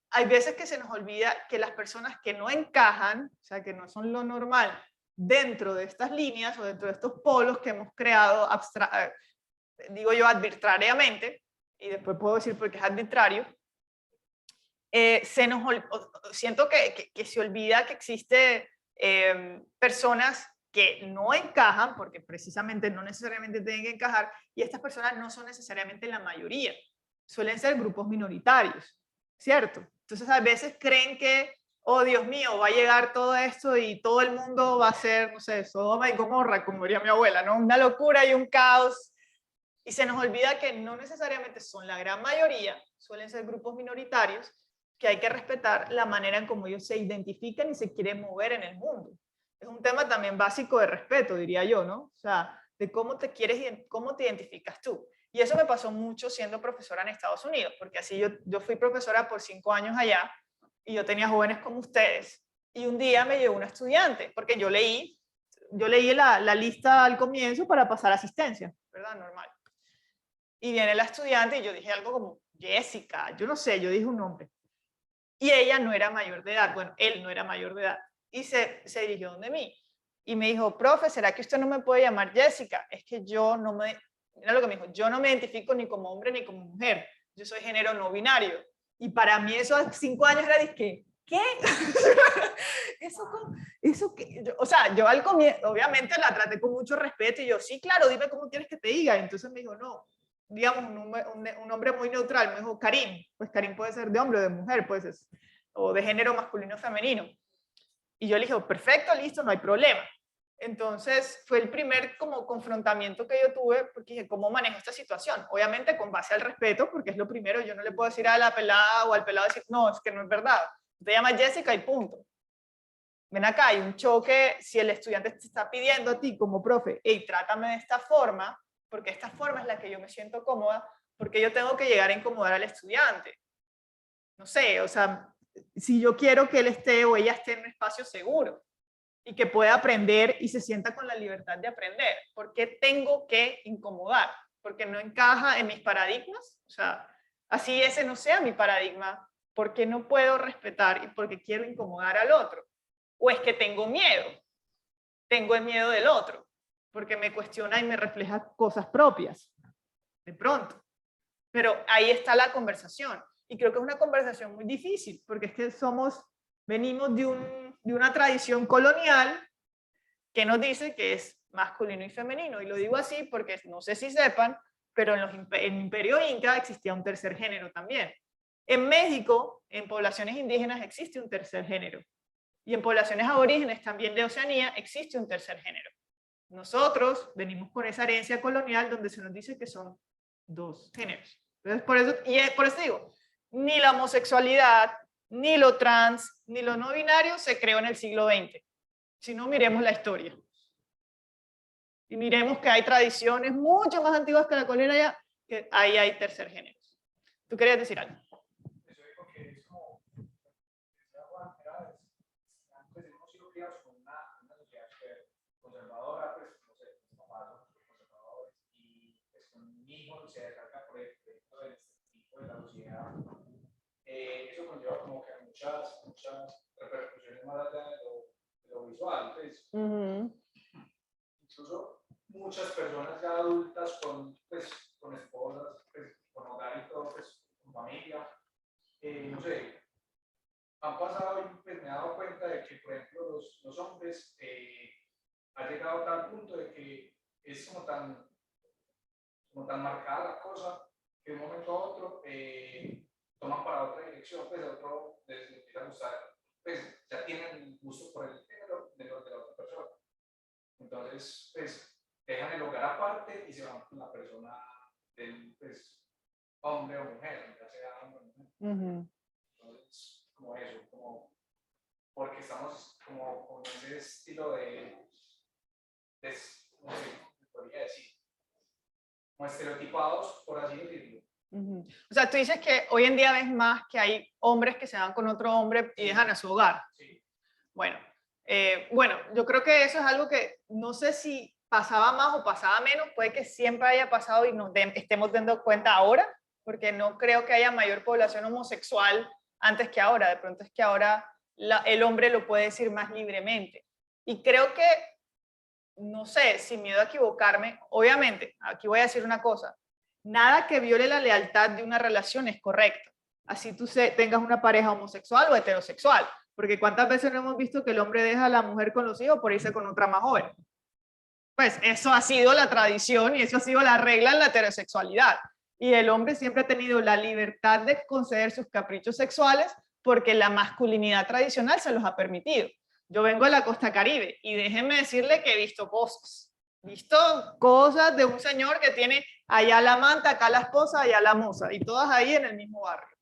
hay veces que se nos olvida que las personas que no encajan, o sea, que no son lo normal dentro de estas líneas o dentro de estos polos que hemos creado, digo yo arbitrariamente, y después puedo decir porque es arbitrario, siento que se olvida que existe personas que no encajan, porque precisamente no necesariamente tienen que encajar, y estas personas no son necesariamente la mayoría, suelen ser grupos minoritarios, ¿cierto? Entonces a veces creen que, oh Dios mío, va a llegar todo esto y todo el mundo va a ser, no sé, Sodoma y Gomorra, como diría mi abuela, ¿no? Una locura y un caos. Y se nos olvida que no necesariamente son la gran mayoría, suelen ser grupos minoritarios, que hay que respetar la manera en cómo ellos se identifican y se quieren mover en el mundo. Es un tema también básico de respeto, diría yo, ¿no? O sea, de cómo te quieres, cómo te identificas tú. Y eso me pasó mucho siendo profesora en Estados Unidos, porque así yo fui profesora por 5 años allá y yo tenía jóvenes como ustedes. Y un día me llegó una estudiante, porque yo leí la lista al comienzo para pasar asistencia, ¿verdad? Normal. Y viene la estudiante y yo dije algo como Jessica, yo no sé, yo dije un nombre. Y ella no era mayor de edad, bueno, él no era mayor de edad. Y se dirigió donde mí. Y me dijo, profe, ¿será que usted no me puede llamar Jessica? Es que mira lo que me dijo, yo no me identifico ni como hombre ni como mujer. Yo soy género no binario. Y para mí eso a 5 años era de que, ¿qué? eso que, o sea, yo al comienzo, obviamente la traté con mucho respeto y yo, sí, claro, dime cómo quieres que te diga. Y entonces me dijo, no, digamos, un hombre muy neutral, me dijo Karim, pues Karim puede ser de hombre o de mujer, pues o de género masculino o femenino. Y yo le dije, perfecto, listo, no hay problema. Entonces fue el primer como confrontamiento que yo tuve, porque dije, ¿cómo manejo esta situación? Obviamente con base al respeto, porque es lo primero, yo no le puedo decir a la pelada o al pelado decir, no, es que no es verdad, te llamas Jessica y punto. Ven acá, hay un choque, si el estudiante te está pidiendo a ti como profe, hey, trátame de esta forma, porque esta forma es la que yo me siento cómoda, porque yo tengo que llegar a incomodar al estudiante. No sé, o sea, si yo quiero que él esté o ella esté en un espacio seguro y que pueda aprender y se sienta con la libertad de aprender, ¿por qué tengo que incomodar? Porque no encaja en mis paradigmas, o sea, así ese no sea mi paradigma, ¿por qué no puedo respetar y porque quiero incomodar al otro? ¿O es que tengo el miedo del otro, porque me cuestiona y me refleja cosas propias, de pronto? Pero ahí está la conversación. Y creo que es una conversación muy difícil, porque es que venimos de una tradición colonial que nos dice que es masculino y femenino. Y lo digo así porque no sé si sepan, pero en el Imperio Inca existía un tercer género también. En México, en poblaciones indígenas, existe un tercer género. Y en poblaciones aborígenes también de Oceanía existe un tercer género. Nosotros venimos con esa herencia colonial donde se nos dice que son 2 géneros. Entonces, por eso digo, ni la homosexualidad, ni lo trans, ni lo no binario se creó en el siglo XX. Si no, miremos la historia. Y miremos que hay tradiciones mucho más antiguas que la colera ya, que ahí hay tercer género. ¿Tú querías decir algo? Eso es porque es como, pues hemos sido criados con una sociedad conservadora, pues no sé, mis papás son conservadores y pues con un hijo se descarga por el proyecto del tipo de la sociedad. Eso conlleva como que muchas repercusiones más allá de lo visual, pues. Incluso muchas personas ya adultas con esposas, pues, con hogar y todo, pues, con familia, no sé, han pasado y pues, me he dado cuenta de que, por ejemplo, los hombres han llegado a tal punto de que es como tan marcada la cosa que de un momento a otro toman para otra dirección, pues a otro les empieza a gustar, pues ya tienen gusto por el género de la otra persona. Entonces, pues dejan el hogar aparte y se van con la persona del pues, hombre o mujer, ya sea hombre o mujer. Entonces, como eso, como porque estamos como con ese estilo no sé, podría decir, como estereotipados, por así decirlo. O sea, tú dices que hoy en día ves más que hay hombres que se van con otro hombre y dejan a su hogar. Sí. Bueno, Bueno, yo creo que eso es algo que no sé si pasaba más o pasaba menos, puede que siempre haya pasado y nos estemos dando cuenta ahora, porque no creo que haya mayor población homosexual antes que ahora, de pronto es que ahora el hombre lo puede decir más libremente. Y creo que, no sé, sin miedo a equivocarme, obviamente, aquí voy a decir una cosa, nada que viole la lealtad de una relación es correcto, así tú tengas una pareja homosexual o heterosexual, porque cuántas veces no hemos visto que el hombre deja a la mujer con los hijos por irse con otra más joven. Pues eso ha sido la tradición y eso ha sido la regla en la heterosexualidad. Y el hombre siempre ha tenido la libertad de conceder sus caprichos sexuales porque la masculinidad tradicional se los ha permitido. Yo vengo de la costa Caribe y déjenme decirle que he visto cosas. He visto cosas de un señor que tiene allá la amante, acá la esposa, allá la musa, y todas ahí en el mismo barrio.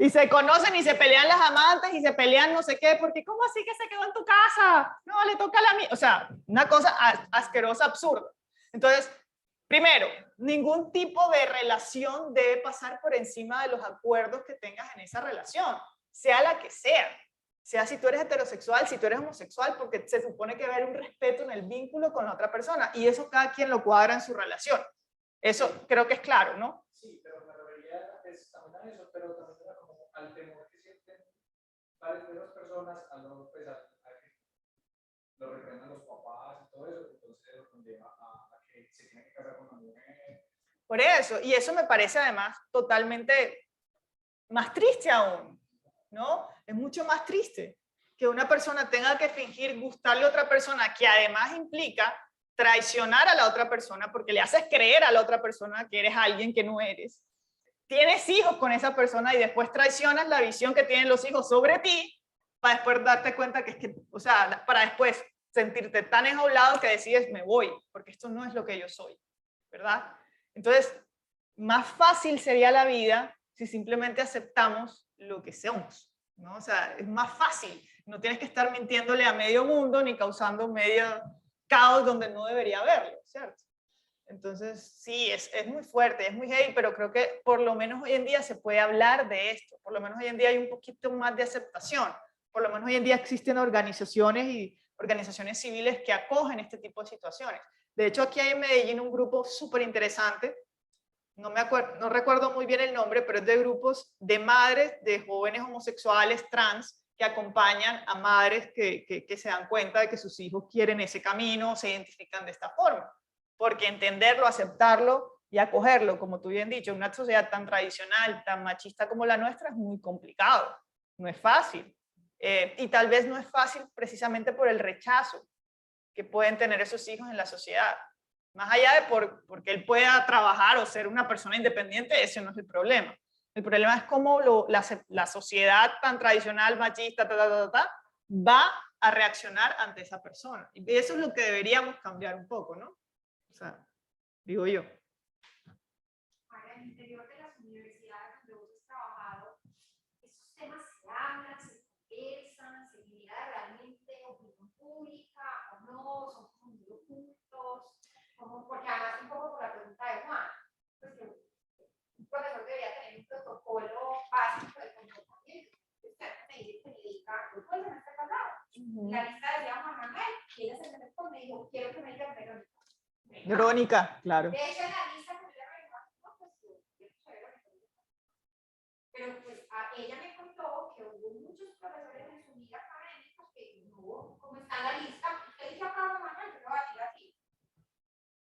Y se conocen y se pelean las amantes y se pelean no sé qué, porque ¿cómo así que se quedó en tu casa? No, le toca a la mía. O sea, una cosa asquerosa, absurda. Entonces, primero, ningún tipo de relación debe pasar por encima de los acuerdos que tengas en esa relación, sea la que sea. Sea si tú eres heterosexual, si tú eres homosexual, porque se supone que va a haber un respeto en el vínculo con la otra persona, y eso cada quien lo cuadra en su relación. Eso creo que es claro, ¿no? Sí, pero me refería también a eso, pero también era como al temor que sienten varias de las personas a que lo reprendan los papás y todo eso, entonces eso conlleva a que se tiene que casar con una mujer. Por eso, y eso me parece además totalmente más triste aún, ¿no? Es mucho más triste que una persona tenga que fingir gustarle a otra persona, que además implica traicionar a la otra persona porque le haces creer a la otra persona que eres alguien que no eres. Tienes hijos con esa persona y después traicionas la visión que tienen los hijos sobre ti para después darte cuenta que es que, o sea, para después sentirte tan enjaulado que decides me voy, porque esto no es lo que yo soy, ¿verdad? Entonces, más fácil sería la vida si simplemente aceptamos lo que somos, ¿no? O sea, es más fácil. No tienes que estar mintiéndole a medio mundo ni causando medio caos donde no debería haberlo, ¿cierto? Entonces, sí, es muy fuerte, es muy heavy, pero creo que por lo menos hoy en día se puede hablar de esto. Por lo menos hoy en día hay un poquito más de aceptación. Por lo menos hoy en día existen organizaciones y organizaciones civiles que acogen este tipo de situaciones. De hecho, aquí hay en Medellín un grupo súper interesante, no recuerdo muy bien el nombre, pero es de grupos de madres de jóvenes homosexuales trans que acompañan a madres que se dan cuenta de que sus hijos quieren ese camino, se identifican de esta forma. Porque entenderlo, aceptarlo y acogerlo, como tú bien dicho, en una sociedad tan tradicional, tan machista como la nuestra, es muy complicado, no es fácil. Y tal vez no es fácil precisamente por el rechazo que pueden tener esos hijos en la sociedad. Más allá de porque él pueda trabajar o ser una persona independiente, ese no es el problema. El problema es cómo la sociedad tan tradicional, machista, va a reaccionar ante esa persona. Y eso es lo que deberíamos cambiar un poco, ¿no? O sea, digo yo. Para el interior de las universidades donde vos has trabajado, esos temas se hablan, se conversan, se genera realmente opinión pública o no, son como muy ocultos, porque además un poco por la pregunta de Juan, pues que un profesor debería tener un protocolo básico de comportamiento. Usted me dice que le dedica, ¿no puede en este pasado? La lista decía Juan Manuel, y ella se me responde y dijo, quiero que me diga Verónica. Verónica, claro. De hecho, en la lista que yo le no, pues yo pero pues ella me contó que hubo muchos profesores en su vida académica que no, como está en la lista, usted dice acá Juan Manuel, yo lo voy a decir así.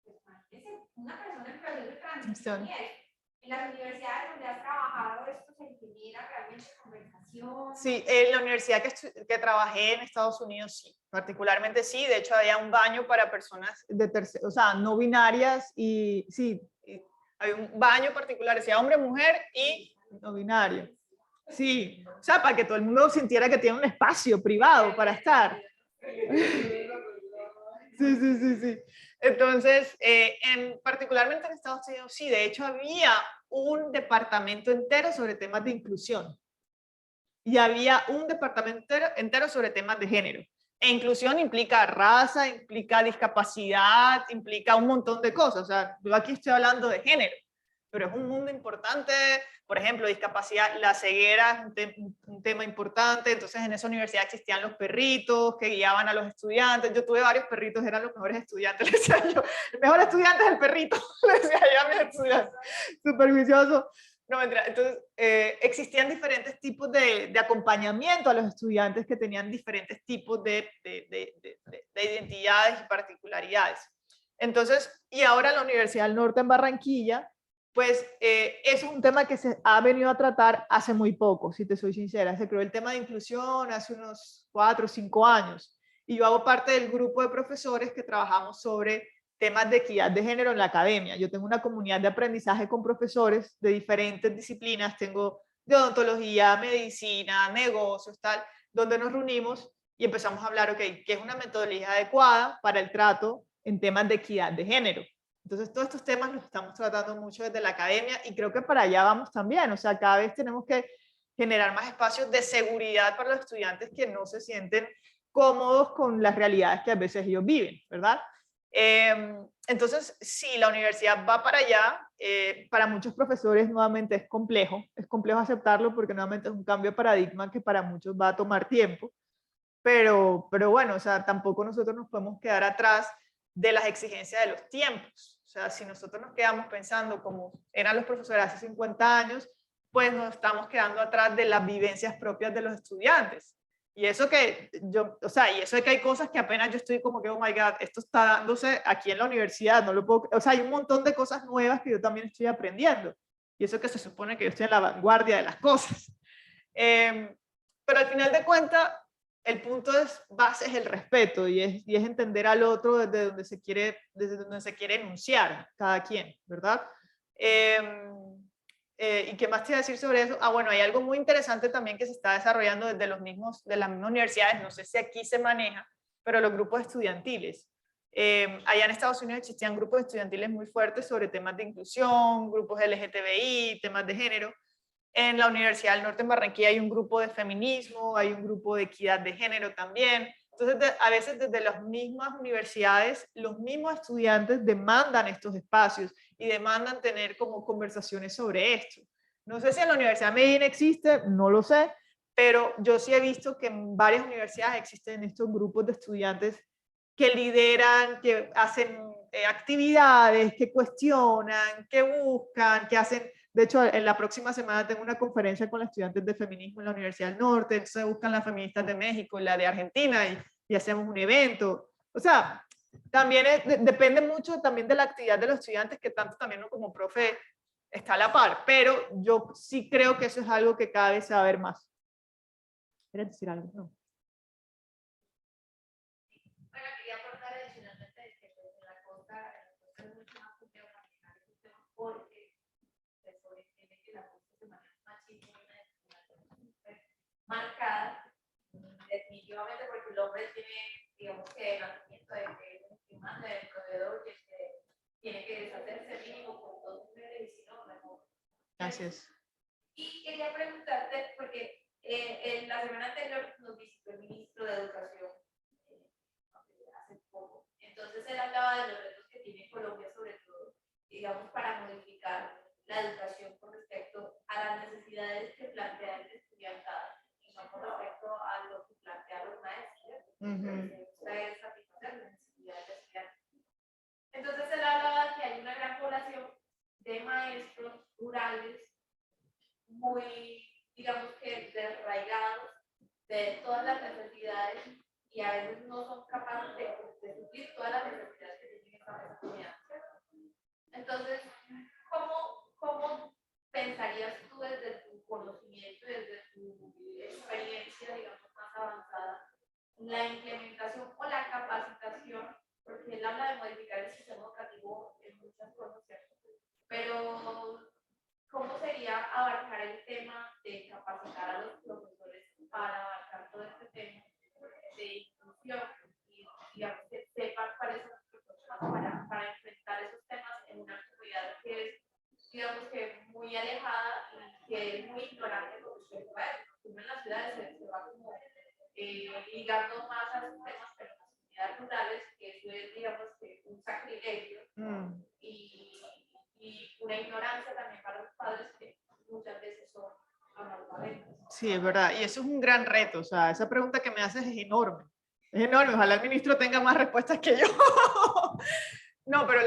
Pues imagínese, una persona en proceso de transición. En las universidades donde has trabajado, esto se genera realmente conversación. Sí, en la universidad que trabajé en Estados Unidos, sí, particularmente sí. De hecho, había un baño para personas de o sea, no binarias y sí, hay un baño particular, decía hombre, mujer y no binario. Sí, o sea, para que todo el mundo sintiera que tiene un espacio privado para estar. Sí. Entonces, particularmente en Estados Unidos, sí, de hecho había un departamento entero sobre temas de inclusión y había un departamento entero sobre temas de género. E inclusión implica raza, implica discapacidad, implica un montón de cosas. O sea, yo aquí estoy hablando de género, pero es un mundo importante. Por ejemplo, discapacidad, la ceguera es un tema importante. Entonces en esa universidad existían los perritos que guiaban a los estudiantes. Yo tuve varios perritos, eran los mejores estudiantes, les decía yo. El mejor estudiante es el perrito, les decía yo a mis estudiantes. Súper juicioso. No, mentira. Entonces, existían diferentes tipos de acompañamiento a los estudiantes que tenían diferentes tipos de identidades y particularidades. Entonces, y ahora la Universidad del Norte en Barranquilla, pues eso es un tema que se ha venido a tratar hace muy poco, si te soy sincera. Se creó el tema de inclusión hace unos 4 o 5 años. Y yo hago parte del grupo de profesores que trabajamos sobre temas de equidad de género en la academia. Yo tengo una comunidad de aprendizaje con profesores de diferentes disciplinas, tengo de odontología, medicina, negocios, tal, donde nos reunimos y empezamos a hablar, ok, ¿qué es una metodología adecuada para el trato en temas de equidad de género? Entonces, todos estos temas los estamos tratando mucho desde la academia y creo que para allá vamos también. O sea, cada vez tenemos que generar más espacios de seguridad para los estudiantes que no se sienten cómodos con las realidades que a veces ellos viven, ¿verdad? Entonces, sí, la universidad va para allá. Para muchos profesores nuevamente es complejo aceptarlo porque nuevamente es un cambio de paradigma que para muchos va a tomar tiempo, pero bueno, o sea, tampoco nosotros nos podemos quedar atrás de las exigencias de los tiempos. O sea, si nosotros nos quedamos pensando como eran los profesores hace 50 años, pues nos estamos quedando atrás de las vivencias propias de los estudiantes. Y eso que yo, o sea, y eso de que hay cosas que apenas yo estoy como que, oh my God, esto está dándose aquí en la universidad, no lo puedo, o sea, hay un montón de cosas nuevas que yo también estoy aprendiendo. Y eso que se supone que yo estoy en la vanguardia de las cosas. Pero al final de cuentas, el punto base es el respeto y es entender al otro desde donde se quiere enunciar cada quien, ¿verdad? ¿Y qué más te iba a decir sobre eso? Ah, bueno, hay algo muy interesante también que se está desarrollando desde las mismas universidades, no sé si aquí se maneja, pero los grupos estudiantiles. Allá en Estados Unidos existían grupos estudiantiles muy fuertes sobre temas de inclusión, grupos LGTBI, temas de género. En la Universidad del Norte en Barranquilla hay un grupo de feminismo, hay un grupo de equidad de género también. Entonces, a veces desde las mismas universidades, los mismos estudiantes demandan estos espacios y demandan tener como conversaciones sobre esto. No sé si en la Universidad de Medellín existe, no lo sé, pero yo sí he visto que en varias universidades existen estos grupos de estudiantes que lideran, que hacen actividades, que cuestionan, que buscan, que hacen. De hecho, en la próxima semana tengo una conferencia con los estudiantes de feminismo en la Universidad del Norte, entonces buscan las feministas de México y la de Argentina y hacemos un evento. O sea, también depende mucho también de la actividad de los estudiantes, que tanto también uno como profe está a la par, pero yo sí creo que eso es algo que cada vez se va a ver más. ¿Quieres decir algo? No. Bueno, quería aportar adicionalmente de que pues, en la costa es mucho más complejo manejar estos temas porque se sobreentiende que la costa se maneja machismo y una discriminación marcada, definitivamente porque el hombre tiene, digamos que el nacimiento de que es el que manda, el proveedor, y el que tiene que deshacerse mínimo con dos mujeres y si no, mejor. Gracias. Y quería preguntarte, porque en la semana anterior nos visitó el ministro de Educación, hace poco. Entonces él hablaba de los retos que tiene Colombia, sobre todo, digamos, para modificar la educación con respecto a las necesidades que plantea el estudiantado y no con respecto a lo que plantean los maestros. Ustedes satisfacer las necesidades del estudiante. Entonces él hablaba de que hay una gran población de maestros rurales muy, digamos que desarraigados de todas las necesidades y a veces no son capaces de suplir todas las necesidades que tienen esa comunidad. Entonces, ¿cómo pensarías tú desde tu conocimiento, desde tu experiencia, digamos, más avanzada, la implementación o la capacitación? Porque él habla de modificar el sistema educativo en muchas cosas, ¿cierto? Pero ¿cómo sería abarcar el tema de capacitar a los profesores para abarcar todo este tema de inclusión y digamos que sepan cuáles son los problemas para enfrentar esos temas en una comunidad que es, digamos que muy alejada y que es muy ignorante por usted? Uno en las ciudades se va como ligando más a esos temas, pero en las comunidades rurales eso es, digamos, que un sacrilegio y un una ignorancia también para los padres que muchas veces son analfabetas. Sí, es verdad. Y eso es un gran reto. O sea, esa pregunta que me haces es enorme. Es enorme. Ojalá el ministro tenga más respuestas que yo. No, pero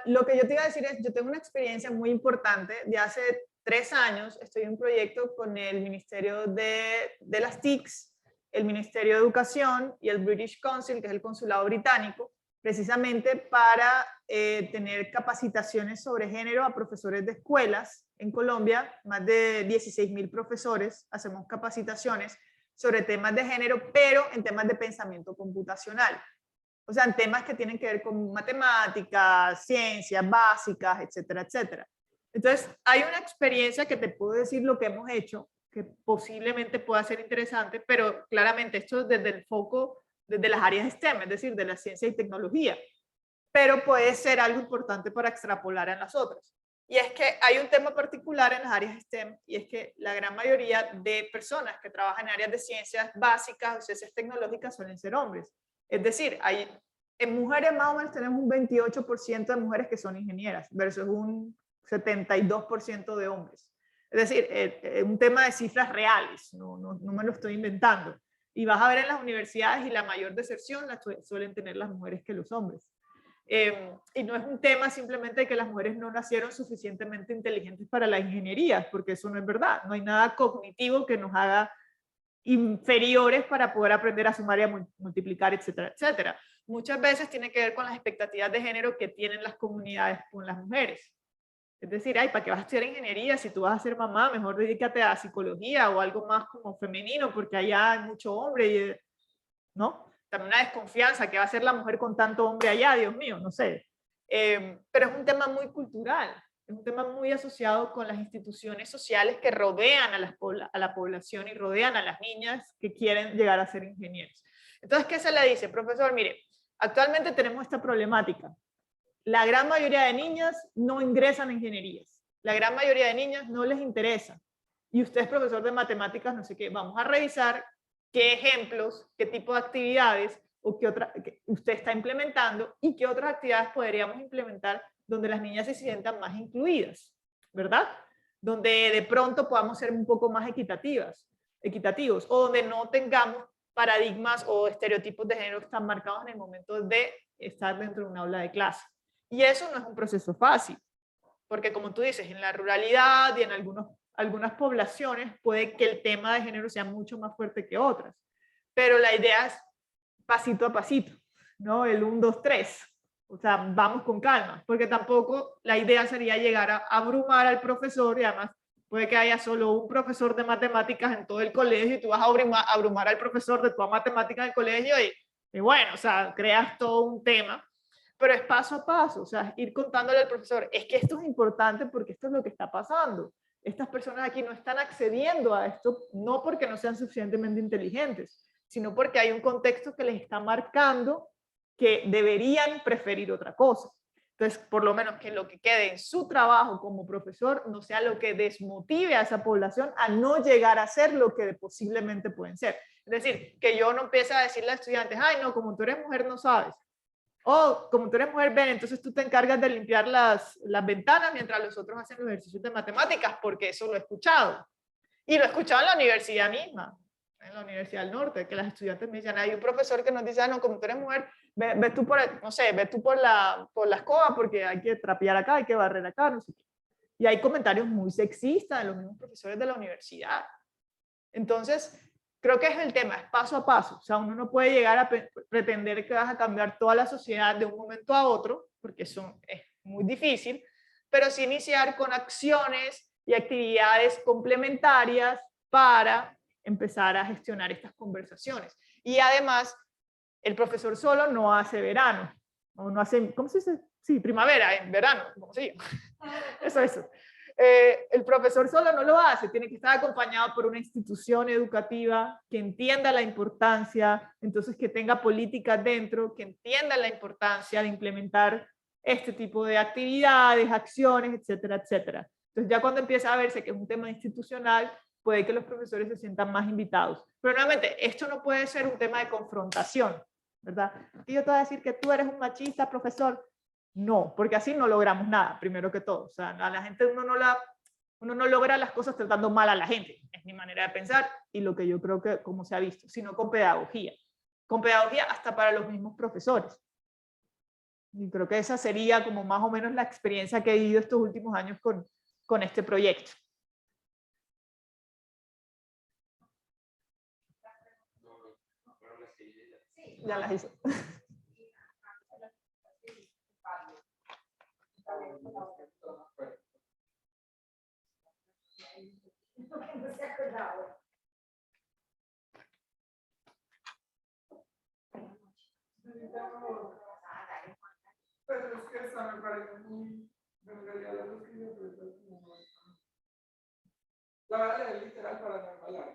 lo que yo te iba a decir es, yo tengo una experiencia muy importante. De hace 3 años estoy en un proyecto con el Ministerio de las TICs, el Ministerio de Educación y el British Council, que es el consulado británico, precisamente para tener capacitaciones sobre género a profesores de escuelas en Colombia. Más de 16.000 profesores hacemos capacitaciones sobre temas de género, pero en temas de pensamiento computacional. O sea, en temas que tienen que ver con matemáticas, ciencias básicas, etcétera, etcétera. Entonces, hay una experiencia que te puedo decir lo que hemos hecho, que posiblemente pueda ser interesante, pero claramente esto desde el foco, desde las áreas STEM, es decir, de la ciencia y tecnología, pero puede ser algo importante para extrapolar en las otras. Y es que hay un tema particular en las áreas STEM, y es que la gran mayoría de personas que trabajan en áreas de ciencias básicas o ciencias tecnológicas suelen ser hombres. Es decir, en mujeres más o menos tenemos un 28% de mujeres que son ingenieras versus un 72% de hombres. Es decir, un tema de cifras reales, no me lo estoy inventando. Y vas a ver en las universidades y la mayor deserción la suelen tener las mujeres que los hombres. Y no es un tema simplemente de que las mujeres no nacieron suficientemente inteligentes para la ingeniería, porque eso no es verdad. No hay nada cognitivo que nos haga inferiores para poder aprender a sumar y a multiplicar, etcétera, etcétera. Muchas veces tiene que ver con las expectativas de género que tienen las comunidades con las mujeres. Es decir, ay, ¿para qué vas a estudiar ingeniería si tú vas a ser mamá? Mejor dedícate a psicología o algo más como femenino, porque allá hay mucho hombre, ¿no? También una desconfianza, ¿qué va a hacer la mujer con tanto hombre allá? Dios mío, no sé. Pero es un tema muy cultural, es un tema muy asociado con las instituciones sociales que rodean a la población y rodean a las niñas que quieren llegar a ser ingenieros. Entonces, ¿qué se le dice? Profesor, mire, actualmente tenemos esta problemática. La gran mayoría de niñas no ingresan a ingenierías. La gran mayoría de niñas no les interesa. Y usted es profesor de matemáticas, no sé qué. Vamos a revisar qué ejemplos, qué tipo de actividades o qué otra que usted está implementando y qué otras actividades podríamos implementar donde las niñas se sientan más incluidas, ¿verdad? Donde de pronto podamos ser un poco más equitativos o donde no tengamos paradigmas o estereotipos de género que están marcados en el momento de estar dentro de un aula de clase. Y eso no es un proceso fácil, porque como tú dices, en la ruralidad y en algunas poblaciones puede que el tema de género sea mucho más fuerte que otras, pero la idea es pasito a pasito, ¿no? El 1, 2, 3. O sea, vamos con calma, porque tampoco la idea sería llegar a abrumar al profesor y además puede que haya solo un profesor de matemáticas en todo el colegio y tú vas a abrumar al profesor de toda matemática del colegio y bueno, o sea, creas todo un tema. Pero es paso a paso, o sea, ir contándole al profesor, es que esto es importante porque esto es lo que está pasando. Estas personas aquí no están accediendo a esto, no porque no sean suficientemente inteligentes, sino porque hay un contexto que les está marcando que deberían preferir otra cosa. Entonces, por lo menos que lo que quede en su trabajo como profesor no sea lo que desmotive a esa población a no llegar a ser lo que posiblemente pueden ser. Es decir, que yo no empiece a decirle a estudiantes, ay, no, como tú eres mujer no sabes. O como tú eres mujer, ven, entonces tú te encargas de limpiar las ventanas mientras los otros hacen los ejercicios de matemáticas, porque eso lo he escuchado. Y lo he escuchado en la universidad misma, en la Universidad del Norte, que las estudiantes me dicen, hay un profesor que nos dice, ah, no, como tú eres mujer, ve tú por, no sé, ve tú por la escoba porque hay que trapear acá, hay que barrer acá, no sé qué. Y hay comentarios muy sexistas de los mismos profesores de la universidad. Entonces, creo que es el tema, es paso a paso. O sea, uno no puede llegar a pretender que vas a cambiar toda la sociedad de un momento a otro, porque eso es muy difícil, pero sí iniciar con acciones y actividades complementarias para empezar a gestionar estas conversaciones. Y además, el profesor solo no hace verano, o no hace, ¿cómo se dice? Sí, primavera, en verano, ¿cómo se llama? Eso. El profesor solo no lo hace, tiene que estar acompañado por una institución educativa que entienda la importancia, entonces que tenga políticas dentro, que entienda la importancia de implementar este tipo de actividades, acciones, etcétera, etcétera. Entonces ya cuando empieza a verse que es un tema institucional, puede que los profesores se sientan más invitados. Pero nuevamente, esto no puede ser un tema de confrontación, ¿verdad? Y yo te voy a decir que tú eres un machista, profesor. No, porque así no logramos nada, primero que todo. O sea, a la gente uno no logra las cosas tratando mal a la gente. Es mi manera de pensar y lo que yo creo que como se ha visto, sino con pedagogía. Con pedagogía hasta para los mismos profesores. Y creo que esa sería como más o menos la experiencia que he vivido estos últimos años con este proyecto. Ya las hizo. Pero es que esta me parece muy, en realidad la escribo, pero es como la voy a leer literal para no hablar.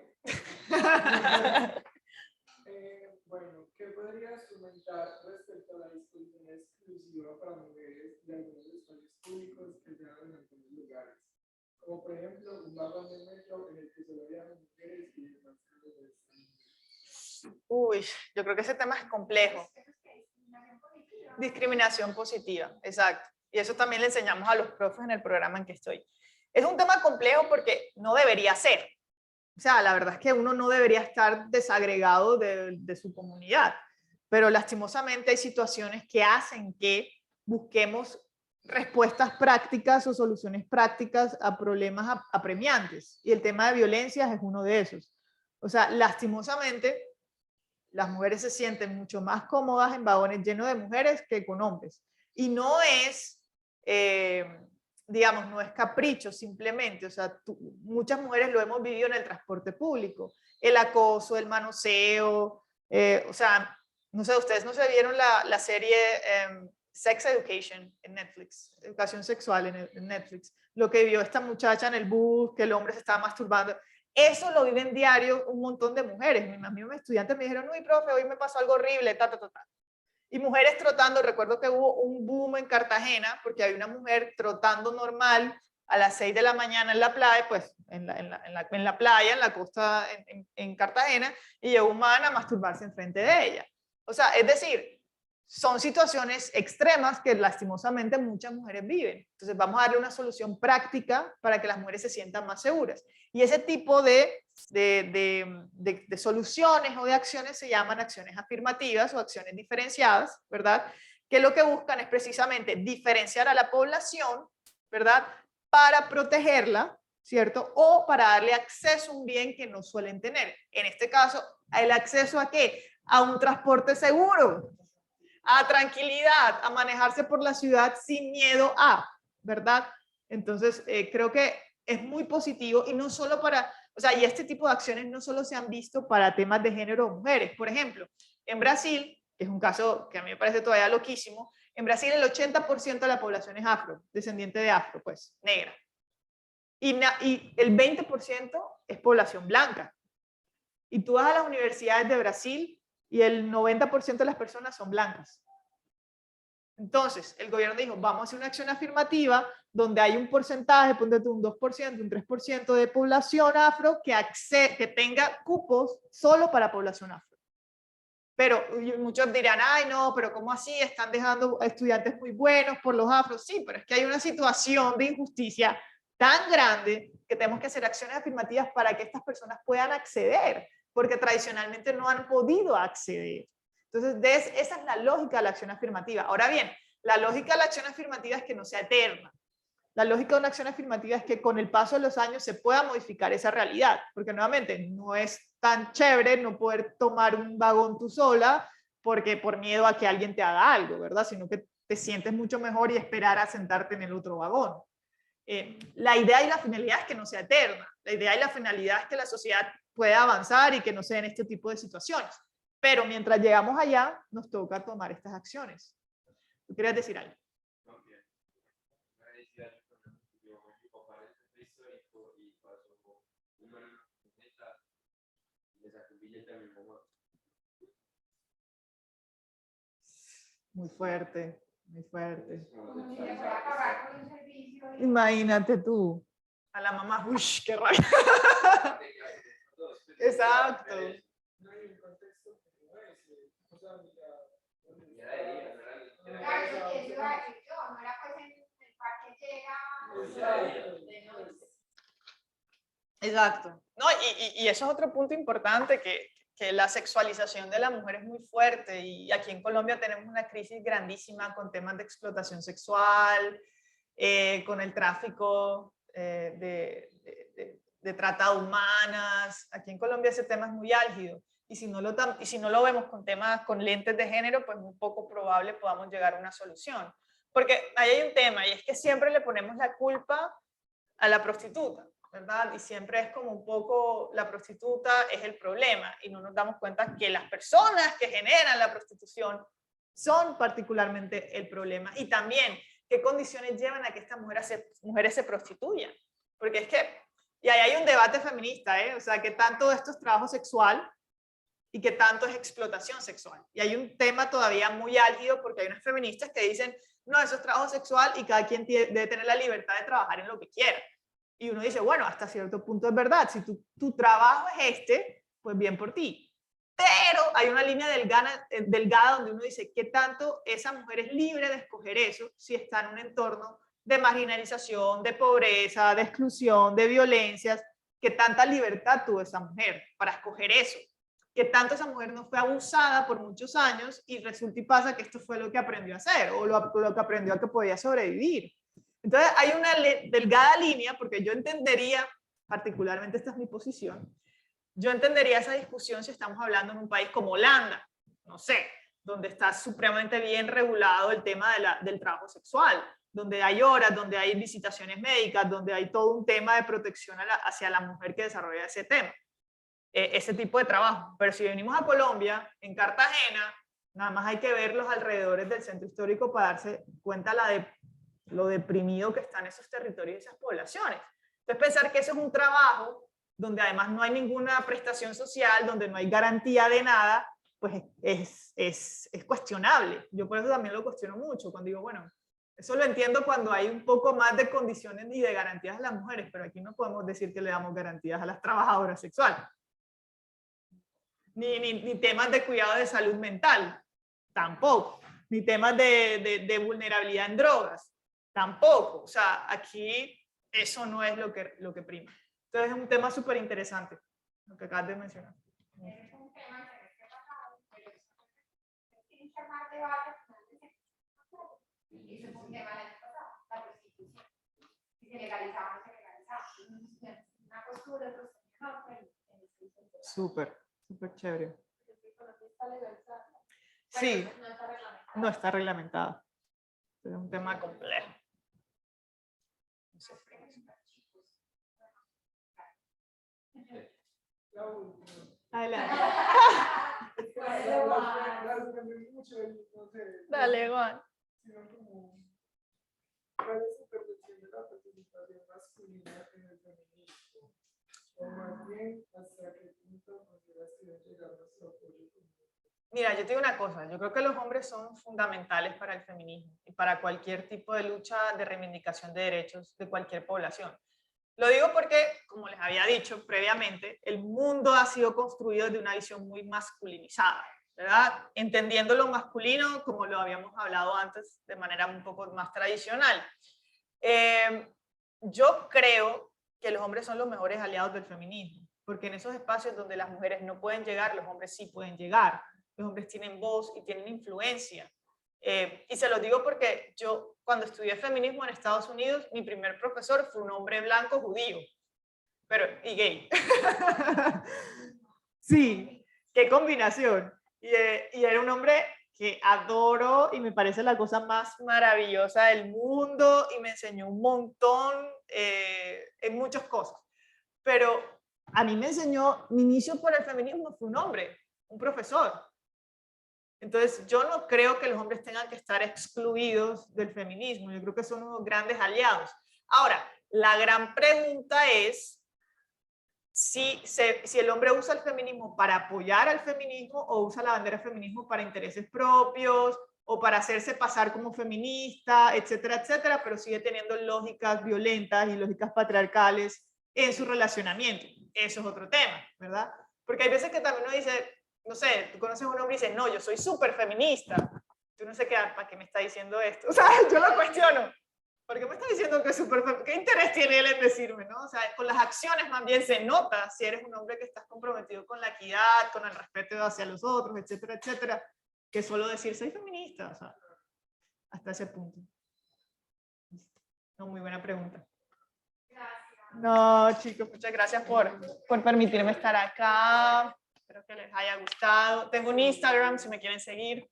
Bueno, ¿qué podrías comentar respecto a la disposición exclusiva para mujeres de algunos espacios públicos que se dan en algunos lugares? Como por ejemplo, un vagón de metro en el que solo viajan mujeres y demás casos de esta. Uy, yo creo que ese tema es complejo. Discriminación positiva, exacto. Y eso también le enseñamos a los profes en el programa en que estoy. Es un tema complejo porque no debería ser. O sea, la verdad es que uno no debería estar desagregado de su comunidad, pero lastimosamente hay situaciones que hacen que busquemos respuestas prácticas o soluciones prácticas a problemas apremiantes. Y el tema de violencias es uno de esos. O sea, lastimosamente, las mujeres se sienten mucho más cómodas en vagones llenos de mujeres que con hombres. Y no es, digamos, no es capricho simplemente, o sea, muchas mujeres lo hemos vivido en el transporte público, el acoso, el manoseo, o sea, no sé, ustedes no se vieron la serie Sex Education en Netflix, educación sexual en Netflix, lo que vio esta muchacha en el bus, que el hombre se estaba masturbando. Eso lo viven diario un montón de mujeres. Mis mismos estudiantes me dijeron, uy, profe, hoy me pasó algo horrible, ta. Y mujeres trotando, recuerdo que hubo un boom en Cartagena, porque había una mujer trotando normal a las 6 de la mañana en la playa, pues en la playa, en la costa en Cartagena, y llegó un man a masturbarse enfrente de ella. O sea, es decir, son situaciones extremas que lastimosamente muchas mujeres viven. Entonces vamos a darle una solución práctica para que las mujeres se sientan más seguras. Y ese tipo de soluciones o de acciones se llaman acciones afirmativas o acciones diferenciadas, ¿verdad? Que lo que buscan es precisamente diferenciar a la población, ¿verdad? Para protegerla, ¿cierto? O para darle acceso a un bien que no suelen tener. En este caso, el acceso a ¿qué? A un transporte seguro, a tranquilidad, a manejarse por la ciudad sin miedo a, ¿verdad? Entonces, creo que es muy positivo y no solo para, o sea, y este tipo de acciones no solo se han visto para temas de género o mujeres. Por ejemplo, en Brasil, que es un caso que a mí me parece todavía loquísimo, en Brasil el 80% de la población es afro, descendiente de afro, pues, negra. Y el 20% es población blanca. Y tú vas a las universidades de Brasil y el 90% de las personas son blancas. Entonces, el gobierno dijo, vamos a hacer una acción afirmativa donde hay un porcentaje, ponte tú un 2%, un 3% de población afro que tenga cupos solo para población afro. Pero muchos dirán, ay no, pero ¿cómo así? Están dejando estudiantes muy buenos por los afros. Sí, pero es que hay una situación de injusticia tan grande que tenemos que hacer acciones afirmativas para que estas personas puedan acceder, porque tradicionalmente no han podido acceder. Entonces, esa es la lógica de la acción afirmativa. Ahora bien, la lógica de la acción afirmativa es que no sea eterna. La lógica de una acción afirmativa es que con el paso de los años se pueda modificar esa realidad, porque nuevamente no es tan chévere no poder tomar un vagón tú sola porque por miedo a que alguien te haga algo, ¿verdad? Sino que te sientes mucho mejor y esperar a sentarte en el otro vagón. La idea y la finalidad es que no sea eterna. La idea y la finalidad es que la sociedad pueda avanzar y que no se den este tipo de situaciones. Pero mientras llegamos allá, nos toca tomar estas acciones. ¿Tú querías decir algo? Muy fuerte, muy fuerte. Imagínate tú, a la mamá, uff, qué rabia. Exacto. No hay un contexto como ese. O sea, Claro, Exacto. No, y eso es otro punto importante, que la sexualización de la mujer es muy fuerte, y aquí en Colombia tenemos una crisis grandísima con temas de explotación sexual, con el tráfico de trata de humanas. Aquí en Colombia ese tema es muy álgido, y si no lo vemos con temas, con lentes de género, pues muy poco probable podamos llegar a una solución. Porque ahí hay un tema, y es que siempre le ponemos la culpa a la prostituta, ¿verdad? Y siempre es como un poco la prostituta es el problema, y no nos damos cuenta que las personas que generan la prostitución son particularmente el problema. Y también qué condiciones llevan a que estas mujeres se prostituyan. Porque es que, y ahí hay un debate feminista, o sea, que tanto esto es trabajo sexual y que tanto es explotación sexual. Y hay un tema todavía muy álgido, porque hay unas feministas que dicen, no, eso es trabajo sexual y cada quien debe tener la libertad de trabajar en lo que quiera. Y uno dice, bueno, hasta cierto punto es verdad, si tu trabajo es pues bien por ti. Pero hay una línea delgada donde uno dice, ¿qué tanto esa mujer es libre de escoger eso si está en un entorno de marginalización, de pobreza, de exclusión, de violencias? ¿Qué tanta libertad tuvo esa mujer para escoger eso? ¿Qué tanto esa mujer no fue abusada por muchos años y resulta y pasa que esto fue lo que aprendió a hacer, o lo que aprendió a que podía sobrevivir? Entonces hay una delgada línea, porque yo entendería, particularmente esta es mi posición, yo entendería esa discusión si estamos hablando en un país como Holanda, no sé, donde está supremamente bien regulado el tema del trabajo sexual, donde hay horas, donde hay visitaciones médicas, donde hay todo un tema de protección hacia la mujer que desarrolla ese tema, ese tipo de trabajo. Pero si venimos a Colombia, en Cartagena, nada más hay que ver los alrededores del centro histórico para darse cuenta lo deprimido que están esos territorios y esas poblaciones. Entonces pensar que eso es un trabajo donde además no hay ninguna prestación social, donde no hay garantía de nada, pues es cuestionable. Yo por eso también lo cuestiono mucho, cuando digo, bueno, eso lo entiendo cuando hay un poco más de condiciones y de garantías a las mujeres, pero aquí no podemos decir que le damos garantías a las trabajadoras sexuales. Ni temas de cuidado de salud mental, tampoco. Ni temas de vulnerabilidad en drogas, tampoco. O sea, aquí eso no es lo que prima. Entonces es un tema súper interesante, lo que acabas de mencionar. Es un tema que ha pasado, pero tiene que más debate. Y ese fue un tema del año pasado, la prostitución. Si se legalizaba o no se legalizaba. Una postura, otros no. Súper chévere. Sí, no está reglamentado. Es un tema complejo. Adelante. Dale, Juan. ¿Cuál es su percepción de la participación masculina en el feminismo? O más bien, ¿hasta qué punto consideras que debe llegar nuestro apoyo? Mira, yo te digo una cosa, yo creo que los hombres son fundamentales para el feminismo y para cualquier tipo de lucha de reivindicación de derechos de cualquier población. Lo digo porque, como les había dicho previamente, el mundo ha sido construido de una visión muy masculinizada, ¿verdad? Entendiendo lo masculino, como lo habíamos hablado antes, de manera un poco más tradicional. Yo creo que los hombres son los mejores aliados del feminismo, porque en esos espacios donde las mujeres no pueden llegar, los hombres sí pueden llegar. Los hombres tienen voz y tienen influencia. Y se los digo porque yo, cuando estudié feminismo en Estados Unidos, mi primer profesor fue un hombre blanco judío, y gay. Sí, qué combinación. Y era un hombre que adoro y me parece la cosa más maravillosa del mundo y me enseñó un montón en muchas cosas. Pero a mí me enseñó, mi inicio por el feminismo fue un hombre, un profesor. Entonces, yo no creo que los hombres tengan que estar excluidos del feminismo. Yo creo que son unos grandes aliados. Ahora, la gran pregunta es si el hombre usa el feminismo para apoyar al feminismo o usa la bandera del feminismo para intereses propios o para hacerse pasar como feminista, etcétera, etcétera, pero sigue teniendo lógicas violentas y lógicas patriarcales en su relacionamiento. Eso es otro tema, ¿verdad? Porque hay veces que también uno dice, no sé, tú conoces a un hombre y dices, no, yo soy súper feminista. Tú no sé qué, ¿para qué me está diciendo esto? O sea, yo lo cuestiono. ¿Por qué me está diciendo que es súper? ¿Qué interés tiene él en decirme, no? O sea, con las acciones más bien se nota si eres un hombre que estás comprometido con la equidad, con el respeto hacia los otros, etcétera, etcétera, que solo decir soy feminista, o sea, hasta ese punto. No, muy buena pregunta. No, chicos, muchas gracias por permitirme estar acá. Espero que les haya gustado. Tengo un Instagram si me quieren seguir.